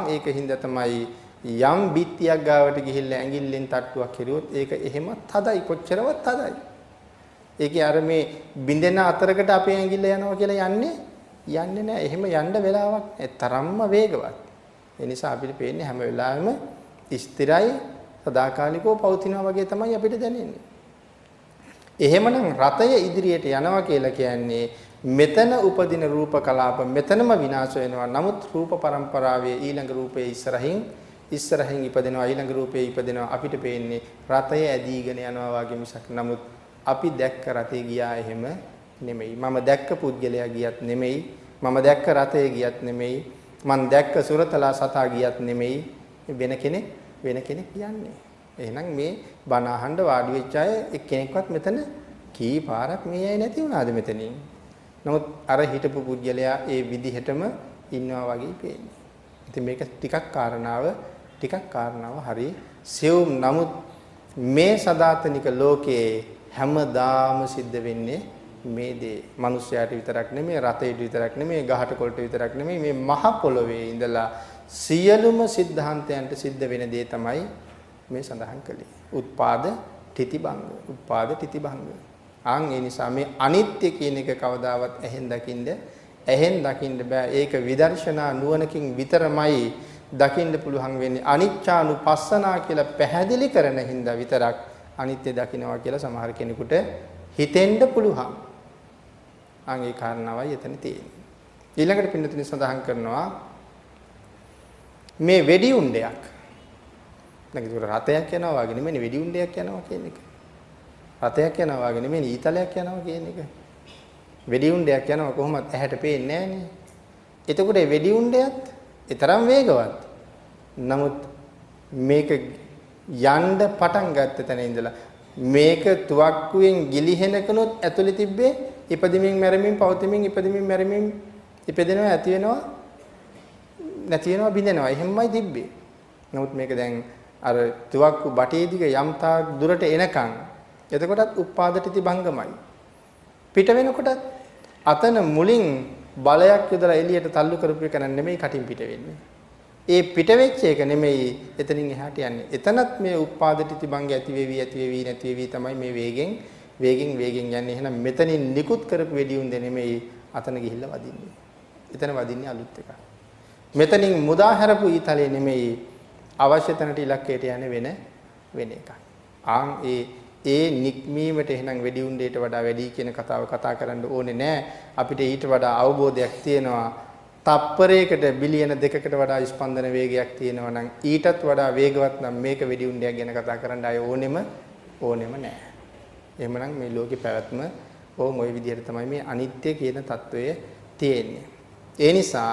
ඒකින්ද තමයි යම් බිත්තියක් ගාවට ගිහිල්ලා ඇඟිල්ලෙන් තට්ටුවක් කෙරුවොත් ඒක එහෙම තදයි කොච්චරවත් තදයි. ඒකේ අර මේ බින්දෙන අතරකට අපේ ඇඟිල්ල යනවා කියලා යන්නේ නැහැ. එහෙම යන්න වෙලාවක් නැහැ. තරම්ම වේගවත්. ඒ නිසා අපිට පේන්නේ හැම වෙලාවෙම ස්ථිරයි සදාකාලිකව පවතිනවා වගේ තමයි අපිට දැනෙන්නේ. එහෙමනම් රතය ඉදිරියට යනවා කියලා කියන්නේ මෙතන උපදින රූප කලාප මෙතනම විනාශ වෙනවා. නමුත් රූප પરම්පරාවේ ඊළඟ රූපයේ ඉස්සරහින් ඉපදෙනවා ඊළඟ රූපයේ ඉපදෙනවා. අපිට පේන්නේ රතය ඇදීගෙන යනවා වගේ මිසක්. නමුත් අපි දැක්ක රතේ ගියා එහෙම නෙමෙයි. මම දැක්ක පුද්ගලයා ගියත් නෙමෙයි. මම දැක්ක රතේ ගියත් නෙමෙයි. මම දැක්ක සුරතලා සතා ගියත් නෙමෙයි. වෙන කෙනෙක් යන්නේ. එහෙනම් මේ බණ අහන්න වාඩි වෙච්ච අය එක්කෙනෙක්වත් මෙතන කී පාරක් මේ අය නැති වුණාද මෙතනින්? නමුත් අර හිටපු පුද්ගලයා ඒ විදිහටම ඉන්නවා වගේ පේන්නේ. ඉතින් මේක ටිකක් කාරණාව හරි සියුම්. නමුත් මේ සදාතනික ලෝකයේ හැමදාම සිද්ධ වෙන්නේ මේ දේ. මිනිස්යාට විතරක් නෙමෙයි, රතේට විතරක් නෙමෙයි, ගහට කොළට විතරක් නෙමෙයි, මේ මහ පොළොවේ ඉඳලා සියලුම සිද්ධාන්තයන්ට සිද්ධ වෙන දේ තමයි මේ සඳහන් කළේ. උත්පාද තිතිබංග. ආන් ඒ නිසා මේ අනිත්‍ය කියන එක කවදාවත් ඇහෙන් දකින්න බෑ. ඒක විදර්ශනා නුවණකින් විතරමයි දකින්න පුළුවන් වෙන්නේ. අනිච්චානුපස්සනා කියලා පැහැදිලි කරන හින්දා විතරක් අනිත්‍ය දකින්නවා කියලා සමහර කෙනෙකුට හිතෙන්න පුළුවන්. ආන් ඒ කාරණාවයි එතන තියෙන්නේ. ඊළඟට පින්නතුනි සඳහන් කරනවා මේ වෙඩි උණ්ඩයක්. නැගිට රතයක් යනවා වගේ නෙමෙයි වෙඩි උණ්ඩයක් යනවා කියන එක. රතයක් යනවා වගේ නෙමෙයි ඊතලයක් යනවා කියන එක. වෙඩි උණ්ඩයක් යනවා කොහොමද ඇහැට පේන්නේ නැහනේ. එතකොට මේ වෙඩි උණ්ඩයත් ඊතරම් වේගවත්. නමුත් මේක යන්න පටන් ගත්ත තැන ඉඳලා මේක තුවක්කුවෙන් ගිලිහෙනකනොත් ඇතුලේ තිබ්බේ ඉපදෙමින් මැරෙමින් පවතිමින් ඉපදෙමින් මැරෙමින් ඉපදෙනවා ඇති වෙනවා නැති වෙනවා බිඳෙනවා එහෙමයි තිබ්බේ. නමුත් මේක දැන් අර තුවක්කු බටේ දිග යම් තාක් දුරට එනකන් එතකොටත් උපාදටිති භංගමයි. පිට වෙනකොටත් අතන මුලින් බලයක් යොදලා එළියට තල්ලු කරපු එක නෙමෙයි කටින් පිට වෙන්නේ. ඒ පිට වෙච්ච එක නෙමෙයි එතනින් එහාට යන්නේ. එතනත් මේ උපාදටිති භංග ඇති වෙවි නැති වෙවි තමයි මේ වේගෙන් යන්නේ. එහෙනම් මෙතනින් නිකුත් කරපු වෙඩියුන් දෙ නෙමෙයි අතන ගිහිල්ලා වදින්නේ. එතන වදින්නේ අලුත් එකක්. මෙතනින් මුදා හැරපු ඊතලේ නෙමෙයි අවශ්‍ය තැනට ඉලක්කයට යන්නේ වෙන එකක්. ආන් ඒ නික්මීමට එහෙනම් වෙඩි උණ්ඩේට වඩා වැඩි කියන කතාව කතා කරන්න ඕනේ නෑ. අපිට ඊට වඩා අවබෝධයක් තියෙනවා. තප්පරයකට බිලියන 2කට වඩා ස්පන්දන වේගයක් තියෙනවා නම් ඊටත් වඩා වේගවත් නම් මේක වෙඩි උණ්ඩයක් ගැන කතා කරන්න ආය ඕනෙම නෑ. එහෙමනම් මේ ලෝකේ පැවැත්ම ওই විදිහට තමයි මේ අනිත්‍ය කියන తত্ত্বය තියෙන්නේ. ඒ නිසා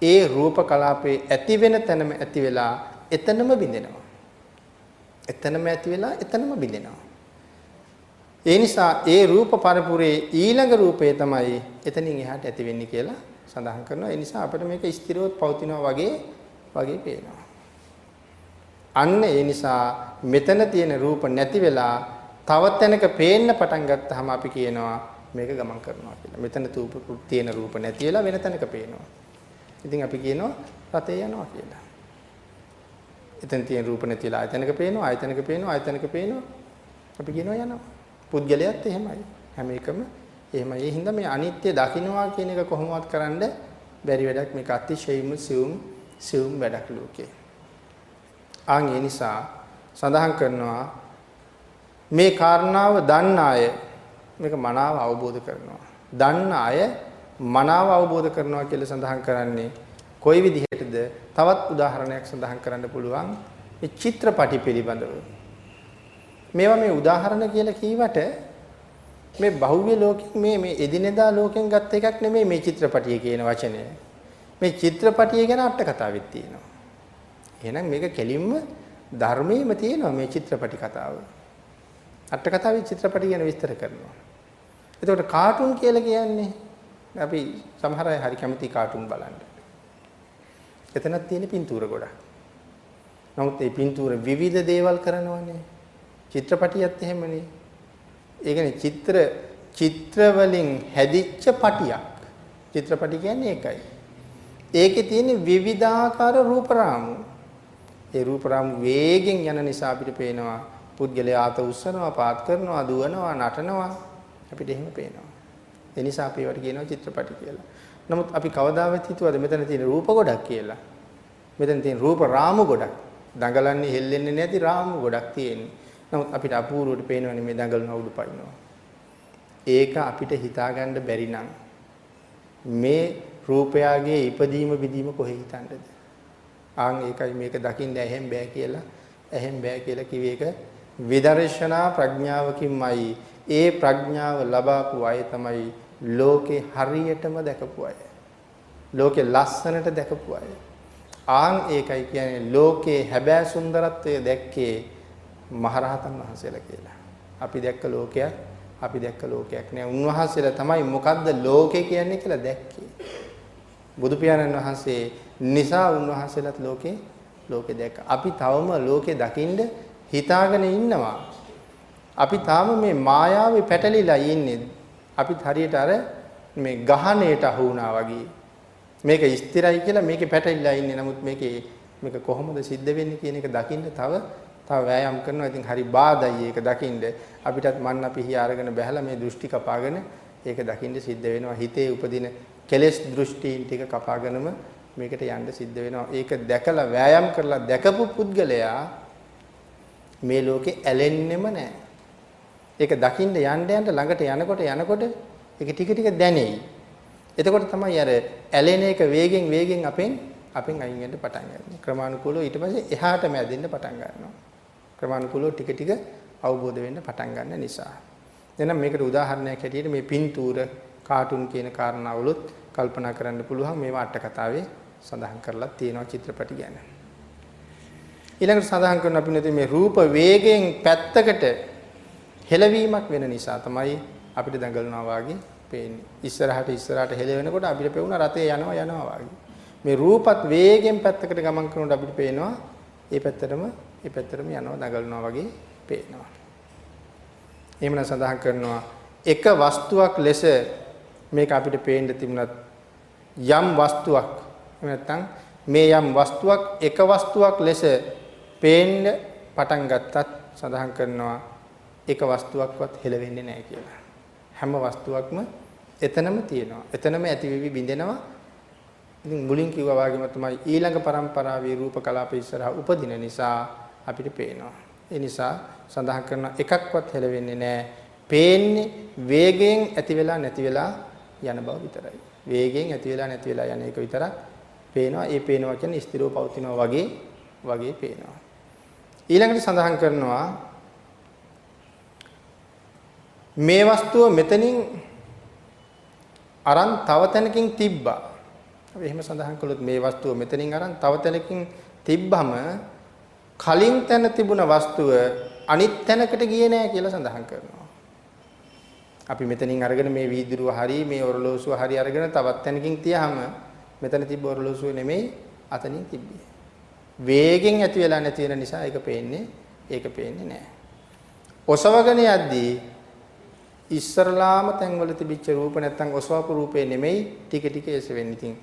ඒ රූප කලාපේ ඇති වෙන තැනම ඇති වෙලා එතනම බිඳෙනවා. එතනම බිඳෙනවා. ඒ නිසා ඒ රූප පරපුරේ ඊළඟ රූපය තමයි එතනින් එහාට ඇති වෙන්නේ කියලා සඳහන් කරනවා. ඒ නිසා අපිට මේක ස්ථිරව පවතිනවා වගේ පේනවා. අන්න ඒ නිසා මෙතන තියෙන රූප නැති වෙලා තව තැනක පේන්න පටන් ගත්තාම අපි කියනවා මේක ගමන් කරනවා කියලා. මෙතන තියෙන රූප නැති වෙලා වෙන තැනක පේනවා. ඉතින් අපි කියනවා රතේ යනවා කියලා. එතන තියෙන රූප නැතිලා ආයතනක පේනවා අපි කියනවා යනවා. පුද්ගලයාත් එහෙමයි. හැම එකම එහෙමයි. ඒ හින්දා මේ අනිත්‍ය දකින්නවා කියන එක කොහොමවත් කරන්න බැරි වැඩක්. මේක අතිශයින්ම සියුම් වැඩක් ලෝකේ. ආන් ඒ නිසා සඳහන් කරනවා මේ කාරණාව දන්න අය මේක මනාව අවබෝධ කරනවා. දන්න අය මනාව අවබෝධ කරනවා කියලා සඳහන් කරන්නේ කොයි විදිහටද? තවත් උදාහරණයක් සඳහන් කරන්න පුළුවන් මේ චිත්‍රපටි පිළිබඳව. මේවා මේ උදාහරණ කියලා කීවට මේ බහුව්‍ය ලෝකෙන් මේ එදිනෙදා ලෝකෙන් ගත්ත එකක් නෙමෙයි මේ චිත්‍රපටිය කියන වචනය. මේ චිත්‍රපටිය ගැන අට කතාවෙත් තියෙනවා. එහෙනම් මේක කෙලින්ම ධර්මයේම තියෙනවා මේ චිත්‍රපටි කතාව. අට කතාවේ චිත්‍රපටි ගැන විස්තර කරනවා. එතකොට කාටුන් කියලා කියන්නේ අපි සමහර අය හරි කැමති කාටුන් බලන්න. එතනක් තියෙන පින්තූර ගොඩක්. නමුත් මේ පින්තූර විවිධ දේවල් කරනවානේ. චිත්‍රපටියත් එහෙමනේ. ඒ කියන්නේ චිත්‍ර වලින් හැදිච්ච පටියක්. චිත්‍රපටි කියන්නේ ඒකයි. ඒකේ තියෙන විවිධාකාර රූප රාමු. ඒ රූප රාමු වේගෙන් යන නිසා අපිට පේනවා පුද්ගලයා ආත උස්සනවා, පාත් කරනවා, දුවනවා, නටනවා. අපිට එහෙම පේනවා. ඒ නිසා අපි ඒවට කියනවා චිත්‍රපටි කියලා. නමුත් අපි කවදාවත් හිතුවද මෙතන තියෙන රූප ගොඩක් කියලා? මෙතන තියෙන රූප රාමු ගොඩක්. දඟලන්නේ හෙල්ලෙන්නේ නැති රාමු ගොඩක් තියෙන්නේ. නමුත් අපිට අපූර්වවට පේනවනේ මේ දඟලන උඩුපයින්නවා. ඒක අපිට හිතාගන්න බැරි නම් මේ රූපයාගේ ඉපදීම බිදීම කොහේ හිතන්නද? ආන් ඒකයි මේක දකින්න ඇහෙන් බෑ කියලා. ඇහෙන් බෑ කියලා කිව්වේ ඒක විදර්ශනා ප්‍රඥාවකින්මයි. ඒ ප්‍රඥාව ලබාපු අය තමයි ලෝකේ හරියටම දැකපු අය. ලෝකේ ලස්සනට දැකපු අය. ආන් ඒකයි කියන්නේ ලෝකේ හැබෑ සුන්දරත්වය දැක්කේ මහරහතන් වහන්සේලා කියලා. අපි දැක්ක ලෝකයක් නෑ. උන්වහන්සේලා තමයි මොකද්ද ලෝකේ කියන්නේ කියලා දැක්කේ. බුදු පියාණන් වහන්සේ නිසා උන්වහන්සේලාත් ලෝකේ දැක්ක. අපි තවම ලෝකේ දකින්න හිතාගෙන ඉන්නවා. අපි තාම මේ මායාවේ පැටලිලා ඉන්නේ. අපිත් හරියට අර මේ ගහණයට අහු වුණා වගේ. මේක ස්ථිරයි කියලා මේකේ පැටලිලා ඉන්නේ. නමුත් මේක කොහොමද සිද්ධ වෙන්නේ කියන එක දකින්න තව වෑයම් කරනවා. ඉතින් හරි බාධායි ඒක දකින්න. අපිටත් මන්න පිහි අරගෙන බහැලා මේ දෘෂ්ටි කපාගෙන ඒක දකින්න සිද්ධ වෙනවා. හිතේ උපදින කෙලෙස් දෘෂ්ටීන් ටික කපාගෙනම මේකට යන්න සිද්ධ වෙනවා. ඒක දැකලා වෑයම් කරලා දැකපු පුද්ගලයා මේ ලෝකේ ඇලෙන්නෙම නැහැ. ඒක දකින්න යන්න ළඟට යනකොට ඒක ටික ටික දැනෙයි. එතකොට තමයි අර ඇලෙන එක වේගෙන් අපෙන් අයින් වෙන්න පටන් ගන්නවා. ක්‍රමානුකූලව ඊට පස්සේ එහාටම ඇදෙන්න පටන් ගන්නවා. ක්‍රමානුකූලව ටික අවබෝධ වෙන්න පටන් ගන්න නිසා. එහෙනම් මේකට උදාහරණයක් හැටියට මේ පින්තූර කාටුන් කියන කාරණාවලුත් කල්පනා කරන්න පුළුවන්. මේවා අට කතාවේ සඳහන් කරලා තියෙනවා චිත්‍රපටි ගැන. ඊළඟට සඳහන් කරන අපි නැති මේ රූප වේගයෙන් පැත්තකට හෙලවීමක් වෙන නිසා තමයි අපිට දඟලනවා වාගේ පේන්නේ. ඉස්සරහට හෙලවෙනකොට අපිට පේුණා රතේ යනවා වාගේ. මේ රූපත් වේගයෙන් පැත්තකට ගමන් කරනකොට අපිට පේනවා ඒ පැත්තටම යනවා දඟලනවා වගේ පේනවා. එහෙමනම් සඳහන් කරනවා එක වස්තුවක් ලෙස මේක අපිට පේන්න තිබුණත් යම් වස්තුවක් නැත්නම් මේ යම් වස්තුවක් එක වස්තුවක් ලෙස පේන්න පටන් ගත්තත් සඳහන් කරනවා එක වස්තුවක්වත් හෙලවෙන්නේ නැහැ කියලා. හැම වස්තුවක්ම එතනම තියෙනවා. එතනම ඇතිවිවි බිඳෙනවා. ඉතින් මුලින් කිව්වා වගේම තමයි ඊළඟ પરම්පරාවේ රූප කලාප ඉස්සරහා උපදින නිසා අපිට පේනවා. ඒ නිසා සඳහන් කරන එකක්වත් හෙලවෙන්නේ නැහැ. පේන්නේ වේගයෙන් ඇති වෙලා නැති වෙලා යන බව විතරයි. වේගයෙන් ඇති වෙලා නැති වෙලා යන එක විතරක් පේනවා. ඒ පේනවා කියන්නේ ස්ථිරව පවතිනවා වගේ පේනවා. ඊළඟට සඳහන් කරනවා මේ වස්තුව මෙතනින් අරන් තව තැනකින් තිබ්බා. අපි එහෙම සඳහන් කළොත් මේ වස්තුව මෙතනින් අරන් තව තැනකින් තිබ්බම කලින් තැන තිබුණ වස්තුව අනිත් තැනකට ගියේ නෑ කියලා සඳහන් කරනවා. අපි මෙතනින් අරගෙන මේ වීදුරුව හරි මේ ඔරලෝසුව හරි අරගෙන තවත් තැනකින් තියහම මෙතන තිබ්බ ඔරලෝසුව නෙමෙයි අතනින් තිබ්බේ. වේගෙන් ඇති වෙලා නැති වෙන නිසා ඒක පේන්නේ නෑ. ඔසවගෙන යද්දී ඉස්සරලාම තැන්වල තිබිච්ච රූප නැත්තම් ඔසවපු රූපේ නෙමෙයි ටික එසෙවෙන්නේ. ඉතින්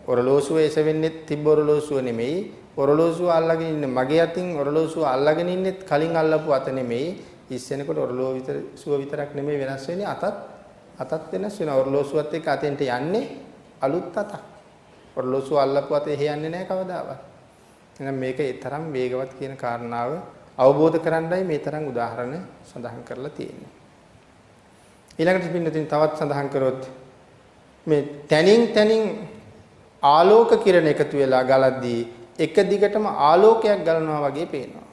ඔරලෝසුව එසෙවෙන්නේ තිබ්බ ඔරලෝසුව නෙමෙයි. ඔරලෝසුව අල්ලගෙන ඉන්න මගේ අතින් ඔරලෝසුව අල්ලගෙන ඉන්නෙත් කලින් අල්ලපු අත නෙමෙයි. ඉස්සෙනකොට ඔරලෝසුව විතරක් නෙමෙයි වෙනස් වෙන්නේ අතත් වෙනස් වෙනවා. ඔරලෝසුවත් එක්ක අතෙන්ට යන්නේ අලුත් අතක්. ඔරලෝසුව අල්ලපු අත එහෙ යන්නේ නැහැ කවදාවත්. එහෙනම් මේක ඒ තරම් වේගවත් කියන කාරණාව අවබෝධ කරගන්නයි මේ තරම් උදාහරණ සඳහන් කරලා තියෙන්නේ. ඊළඟට පින්නතින් තවත් සඳහන් කරොත් මේ තනින් ආලෝක කිරණ එකතු වෙලා ගලද්දී එක දිගටම ආලෝකයක් ගලනවා වගේ පේනවා.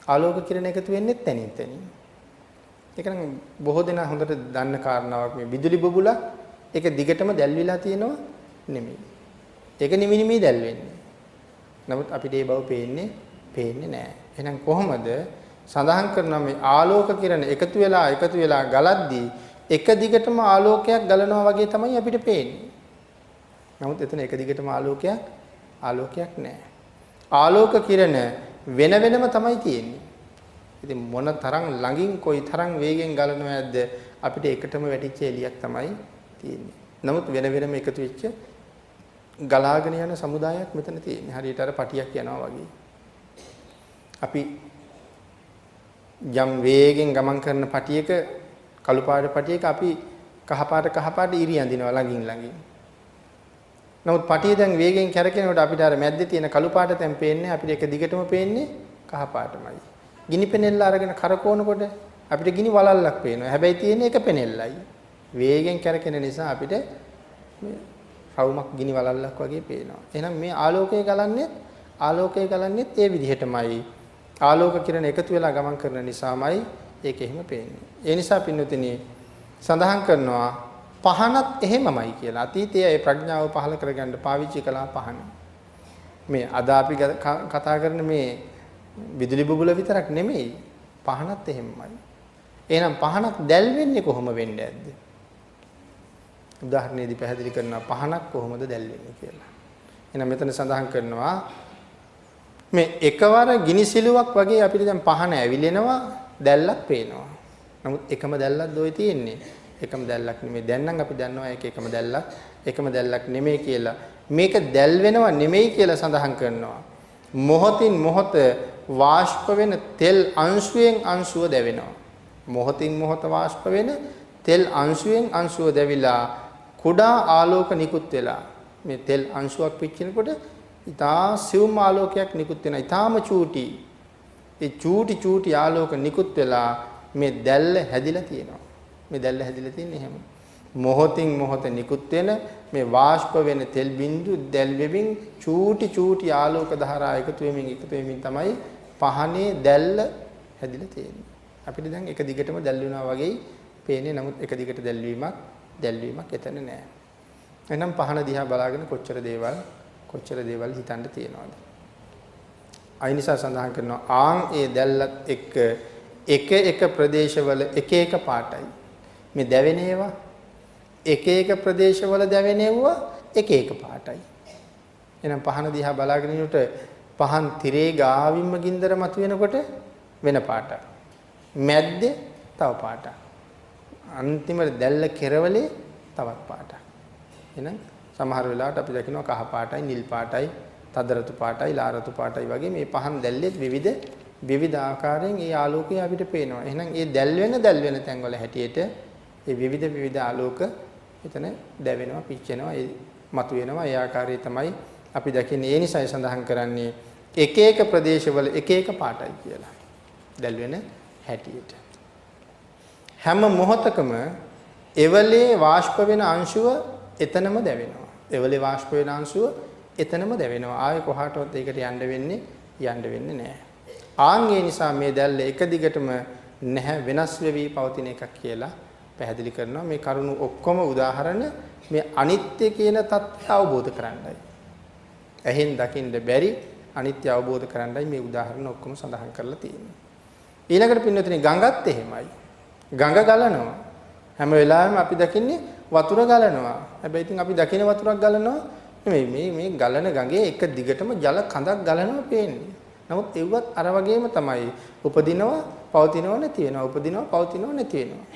ආලෝක කිරණ එකතු වෙන්නේ තනින්. ඒක නම් බොහෝ දෙනා හොඳට දන්න කාරණාවක්. මේ විදුලි බබුල එක දිගටම දැල්විලා තියෙනවා නෙමෙයි. ඒක නිමිනිමි දැල් වෙන්නේ. නමුත් අපිට ඒ බව පේන්නේ නැහැ. එහෙනම් කොහොමද සඳහන් කරනවා මේ ආලෝක කිරණ එකතු වෙලා ගලද්දී එක දිගටම ආලෝකයක් ගලනවා වගේ තමයි අපිට පේන්නේ. නමුත් එතන එක දිගටම ආලෝකයක් නැහැ. ආලෝක කිරණ වෙනම තමයි තියෙන්නේ. ඉතින් මොන තරම් ළඟින් කොයි තරම් වේගෙන් ගලනවද අපිට එකටම වැටිච්ච එළියක් තමයි තියෙන්නේ. නමුත් වෙනම එකතු වෙච්ච ගලාගෙන යන සමුදායක් මෙතන තියෙන්නේ. හරියට අර පටියක් යනවා වගේ. අපි යම් වේගෙන් ගමන් කරන පටියක කළු පාට පටියක අපි කහ පාට ඉරි අඳිනවා ළඟින්. නමුත් පටිය දැන් වේගෙන් කැරකෙනකොට අපිට අර මැද්දේ තියෙන කළු පාට තැන් පේන්නේ අපිට එක දිගටම පේන්නේ කහ පාටමයි. ගිනි පෙනෙල්ල අරගෙන කරකවනකොට අපිට ගිනි වලල්ලක් පේනවා. හැබැයි තියෙන්නේ එක පෙනෙල්ලයි. වේගෙන් කැරකෙන නිසා අපිට මේ රවුමක් ගිනි වලල්ලක් වගේ පේනවා. එහෙනම් මේ ආලෝකය ගලන්නේ ඒ විදිහටමයි. ආලෝක කිරණ එකතු වෙලා ගමන් කරන නිසාමයි ඒක එහෙම පේන්නේ. ඒ නිසා පින්නතුනි සඳහන් කරනවා පහනත් එහෙමමයි කියලා. අතීතයේ ඒ ප්‍රඥාව පහළ කරගන්න පාවිච්චි කළා පහන. මේ අද අපි කතා කරන මේ විදුලි බුබුල විතරක් නෙමෙයි පහනත් එහෙමමයි. එහෙනම් පහනක් දැල් වෙන්නේ කොහොම වෙන්නේ ඇද්ද? උදාහරණයේදී පැහැදිලි කරනවා පහනක් කොහොමද දැල් වෙන්නේ කියලා. එහෙනම් මෙතන සඳහන් කරනවා මේ එකවර ගිනි සිලුවක් වගේ අපිට දැන් පහන ඇවිලෙනවා දැල්ලක් පේනවා. නමුත් එකම දැල්ලක් දොයි තියෙන්නේ. එකම දැල්ලක් නෙමෙයි. දැන් නම් අපි දන්නවා ඒක එකම දැල්ලක් නෙමෙයි කියලා. මේක දැල් වෙනව නෙමෙයි කියලා සඳහන් කරනවා. මොහොතින් මොහොත වාෂ්ප වෙන තෙල් අංශුවෙන් අංශුව දැවෙනවා. මොහොතින් මොහොත වාෂ්ප වෙන තෙල් අංශුවෙන් අංශුව දැවිලා කුඩා ආලෝක නිකුත් වෙලා මේ තෙල් අංශුවක් පිච්චෙනකොට ඉතා සිවුම් ආලෝකයක් නිකුත් වෙනවා. ඉතාම චූටි. ඒ චූටි ආලෝක නිකුත් වෙලා මේ දැල්ල හැදිලා තියෙනවා. මේ දැල්ල හැදිලා තින්නේ එහෙම. මොහොතින් මොහොත නිකුත් වෙන මේ වාෂ්ප වෙන තෙල් බිඳු දැල් වෙමින් චූටි ආලෝක ධාරා එකතු වෙමින් තමයි පහනේ දැල්ල හැදිලා තියෙන්නේ. අපිට දැන් එක දිගටම දැල් වෙනවා වගේ පේන්නේ. නමුත් එක දිගට දැල්වීමක් එතන නෑ. එහෙනම් පහන දිහා බලාගෙන කොච්චර දේවල් හිතන්න තියනවද? අය නිසා සඳහන් කරනවා ආන් ඒ දැල්ලත් එක්ක එක ප්‍රදේශවල එක පාටයි. මේ දැවෙන ඒවා එක ප්‍රදේශවල දැවෙන ඒවා එක පාටයි. එහෙනම් පහන දිහා බලාගෙන ඉන්නකොට පහන් තිරේ ගාවින්ම ගින්දර මතුවෙනකොට වෙන පාටක්. මැද්දේ තව පාටක්. අන්තිමට දැල්ල කෙරවලේ තවත් පාටක්. එහෙනම් සමහර වෙලාවට අපි දකිනවා කහ පාටයි, නිල් පාටයි, තද රතු පාටයි, ලා රතු පාටයි වගේ මේ පහන් දැල්ලෙත් විවිධ ආකාරයෙන් ඒ ආලෝකය අපිට පේනවා. එහෙනම් ඒ දැල් වෙන තැන්වල හැටියට ඒ විවිධ ආලෝක එතන දැවෙනවා, පිච්චෙනවා, ඒ මතුවෙනවා. ඒ ආකාරය තමයි අපි දකින්නේ. ඒ නිසායි සඳහන් කරන්නේ එක ප්‍රදේශවල එක පාටයි කියලා. දැල් වෙන හැටියට. හැම මොහොතකම එවලේ වාෂ්ප වෙන අංශුව එතනම දැවෙනවා. එවලේ වාෂ්ප වෙන අංශුව එතනම දැවෙනවා. ආයේ කොහාටවත් ඒකට යන්න වෙන්නේ නැහැ. ආන් ඒ නිසා මේ දැල්ල එක දිගටම නැහැ වෙනස් වෙවි පවතින එකක් කියලා පැහැදිලි කරනවා. මේ කරුණු ඔක්කොම උදාහරණ මේ අනිත්‍ය කියන தත්ත්වය අවබෝධ කරගන්නයි. ඇහෙන් දකින්න බැරි අනිත්‍ය අවබෝධ කරගන්නයි මේ උදාහරණ ඔක්කොම සඳහන් කරලා තියෙන්නේ. ඊළඟට පින්නතුනි ගඟත් එහෙමයි. ගඟ ගලනවා. හැම වෙලාවෙම අපි දකින්නේ වතුර ගලනවා. හැබැයි ඉතින් අපි දකින වතුරක් ගලනවා නෙමෙයි මේ ගලන ගඟේ එක දිගටම ජල කඳක් ගලනවා පේන්නේ. නමුත් ඒවත් අර වගේම තමයි උපදිනවා පවතිනව නැති වෙනවා. උපදිනවා පවතිනව නැති වෙනවා.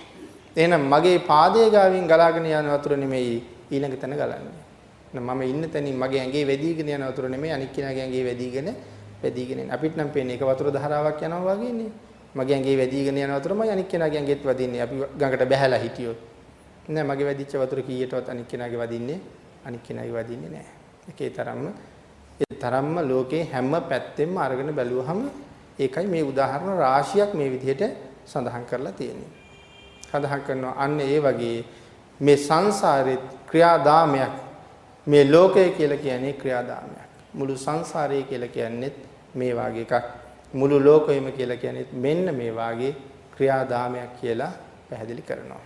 එහෙනම් මගේ පාදයේ ගාවින් ගලාගෙන යන වතුර නෙමෙයි ඊළඟ තැන ගලන්නේ. මම ඉන්න තැනින් මගේ ඇඟේ වැදීගෙන යන වතුර නෙමෙයි අනික් කෙනාගේ ඇඟේ වැදීගෙන එන. අපිට නම් පේන්නේ එක වතුර ධාරාවක් යනවා වගේනේ. මගේ ඇඟේ වැදීගෙන යන වතුරමයි අනික් කෙනාගේ ඇඟෙත් වදින්නේ. අපි ගඟට බැහැලා හිටියොත් නෑ මගේ වැදිච්ච වතුර කීයටවත් අනික් කෙනාගේ වදින්නේ නෑ. ඒකේ තරම්ම ලෝකේ හැම පැත්තෙම අරගෙන බැලුවහම ඒකයි මේ උදාහරණ රාශියක් මේ විදිහට සඳහන් කරලා තියෙන්නේ. සඳහන් කරනවා අන්න ඒ වගේ මේ සංසාරේ ක්‍රියාදාමයක් මේ ලෝකය කියලා කියන්නේ ක්‍රියාදාමයක්. මුළු සංසාරය කියලා කියන්නේත් මේ වාගේ එකක්. මුළු ලෝකයම කියලා කියන්නේ මෙන්න මේ වාගේ ක්‍රියාදාමයක් කියලා පැහැදිලි කරනවා.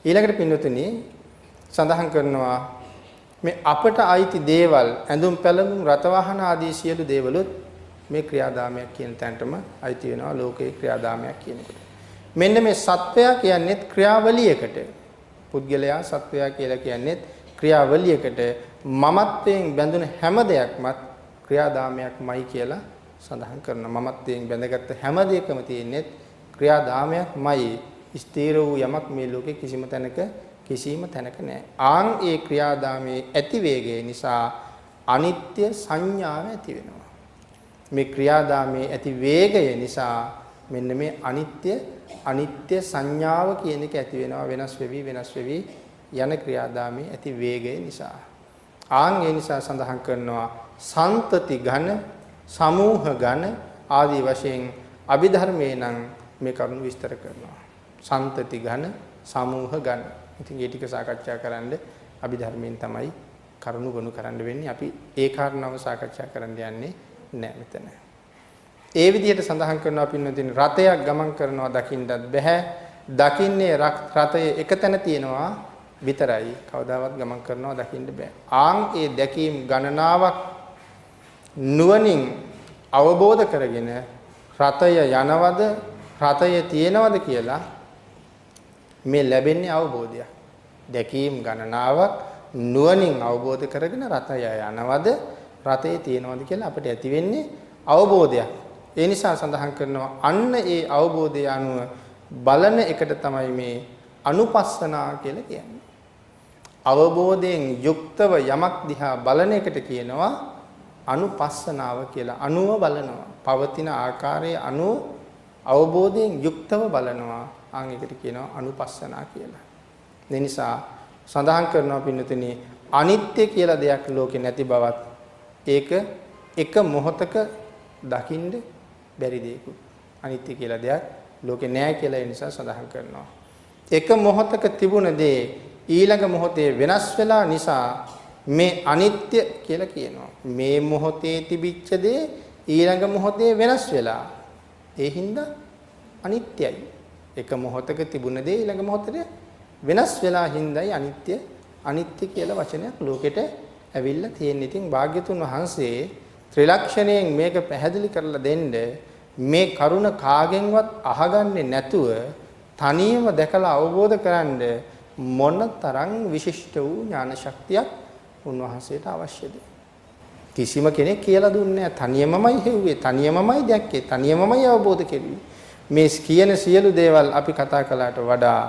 ඊළඟට පින්නතුනි සඳහන් කරනවා මේ අපට අයිති දේවල් ඇඳුම් පැළඳුම් රතවාහන ආදී සියලු දේවලුත් මේ ක්‍රියාදාමයක් කියන තැනටම අයිති වෙනවා ලෝකේ ක්‍රියාදාමයක් කියනකොට. මෙන්න මේ සත්වයා කියන්නේත් ක්‍රියාවලියකට. පුද්ගලයා සත්වයා කියලා කියන්නේත් ක්‍රියාවලියකට මමත්වයෙන් බැඳුන හැම දෙයක්මත් ක්‍රියාදාමයක්මයි කියලා සඳහන් කරනවා. මමත්වයෙන් බැඳගත් හැම දෙයකම තියෙන්නේ ක්‍රියාදාමයක්මයි. ස්ථීර වූ යමක් මේ ලෝකේ කිසිම තැනක නැහැ. ආන් ඒ ක්‍රියාදාමයේ ඇති වේගය නිසා අනිත්‍ය සංඥාව ඇති වෙනවා. මේ ක්‍රියාදාමයේ ඇති වේගය නිසා මෙන්න මේ අනිත්‍ය සංඥාව කියන එක ඇති වෙනවා. වෙනස් වෙවි යන ක්‍රියාදාමයේ ඇති වේගය නිසා. ආන් ඒ නිසා සඳහන් කරනවා සන්තති ඝන සමූහ ඝන ආදී වශයෙන් අභිධර්මයේ නම් මේ කරුණු විස්තර කරනවා. සන්තති ඝන සමූහ ඝන. ඉතින් මේ ටික සාකච්ඡා කරන්න අභිධර්මයෙන් තමයි කරුණු ගොනු කරන්න වෙන්නේ. අපි ඒ කාරණාව සාකච්ඡා කරන්න යන්නේ නැහැ මෙතන. ඒ විදිහට සඳහන් කරනවා පින්නතින් රතයක් ගමන් කරනවා දකින්නත් බෑ. දකින්නේ රතයේ එක තැන තියෙනවා විතරයි. කවදාවත් ගමන් කරනවා දකින්න බෑ. ආන් ඒ දැකීම් ගණනාවක් නුවණින් අවබෝධ කරගෙන රතය යනවද රතය තියෙනවද කියලා මේ ලැබෙන්නේ අවබෝධයක්. දැකීම් ගණනාවක් නුවණින් අවබෝධ කරගෙන රතය යනවද රතේ තියෙනවද කියලා අපිට ඇති වෙන්නේ අවබෝධයක්. ඒ නිසා සඳහන් කරනවා අන්න ඒ අවබෝධය අනුව බලන එකට තමයි මේ අනුපස්සනා කියලා කියන්නේ. අවබෝධයෙන් යුක්තව යමක් දිහා බලන එකට කියනවා අනුපස්සනාව කියලා. අනුව බලනවා. පවතින ආකාරයේ අනුව අවබෝධයෙන් යුක්තව බලනවා. ආන් එකට කියනවා අනුපස්සනා කියලා. ඒ නිසා සඳහන් කරනවා පින්නතුනි අනිත්‍ය කියලා දෙයක් ලෝකේ නැති බවත් ඒක එක මොහොතක දකින්න බැරි දෙයක්. අනිත්‍ය කියලා දෙයක් ලෝකේ නැහැ කියලා ඒ නිසා සඳහන් කරනවා. එක මොහොතක තිබුණ දේ ඊළඟ මොහොතේ වෙනස් වෙලා නිසා මේ අනිත්‍ය කියලා කියනවා. මේ මොහොතේ තිබිච්ච දේ ඊළඟ මොහොතේ වෙනස් වෙලා. ඒ හින්දා අනිත්‍යයි. එක මොහොතක තිබුණ දේ ඊළඟ මොහොතේ වෙනස් වෙලා හින්දායි අනිත්‍ය කියලා වචනයක් ලෝකෙට ඇවිල්ලා තියෙන්නේ. ඉතින් භාග්‍යතුන් වහන්සේ ත්‍රිලක්ෂණයෙන් මේක පැහැදිලි කරලා දෙන්න මේ කරුණ කාගෙන්වත් අහගන්නේ නැතුව තනියම දැකලා අවබෝධ කරගන්න මොන තරම් විශිෂ්ට වූ ඥාන ශක්තියක් උන්වහන්සේට අවශ්‍යද? කිසිම කෙනෙක් කියලා දුන්නේ නැහැ. තනියමමයි හෙව්වේ, තනියමමයි දැක්කේ, තනියමමයි අවබෝධ කෙරුවේ. මේ කියන සියලු දේවල් අපි කතා කළාට වඩා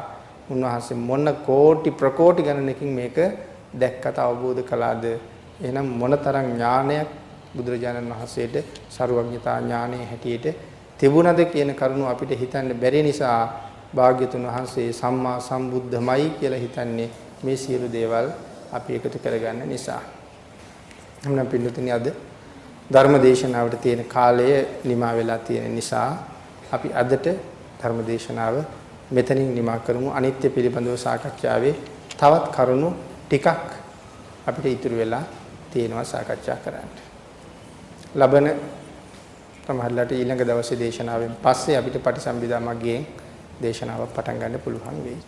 උන්වහන්සේ මොන කෝටි ප්‍රකෝටි ගණනකින් මේක දැක්කට අවබෝධ කළාද? එහෙනම් මොනතරම් ඥානයක් බුදුරජාණන් වහන්සේට ਸਰවඥතා ඥානයේ හැටියට තිබුණද කියන කරුණ අපිට හිතන්න බැරි නිසා භාග්‍යතුන් වහන්සේ සම්මා සම්බුද්ධමයි කියලා හිතන්නේ මේ සියලු දේවල් අපි එකතු කරගන්න නිසා. එhmenan පිළිතුරුනි අද ධර්ම දේශනාවට තියෙන කාලය නිමා වෙලා තියෙන නිසා අපි අදට ධර්ම දේශනාව මෙතනින් නිමා කරමු. අනිත්‍ය පිළිබඳව සාකච්ඡාවේ තවත් කරුණු ටිකක් අපිට ඉතුරු වෙලා තියෙනවා සාකච්ඡා කරන්න. ලබන සමහරවිට ඊළඟ දවසේ දේශනාවෙන් පස්සේ අපිට පටිසම්භිදා මග්ගයෙන් දේශනාවක් පටන් ගන්න පුළුවන් වෙයි.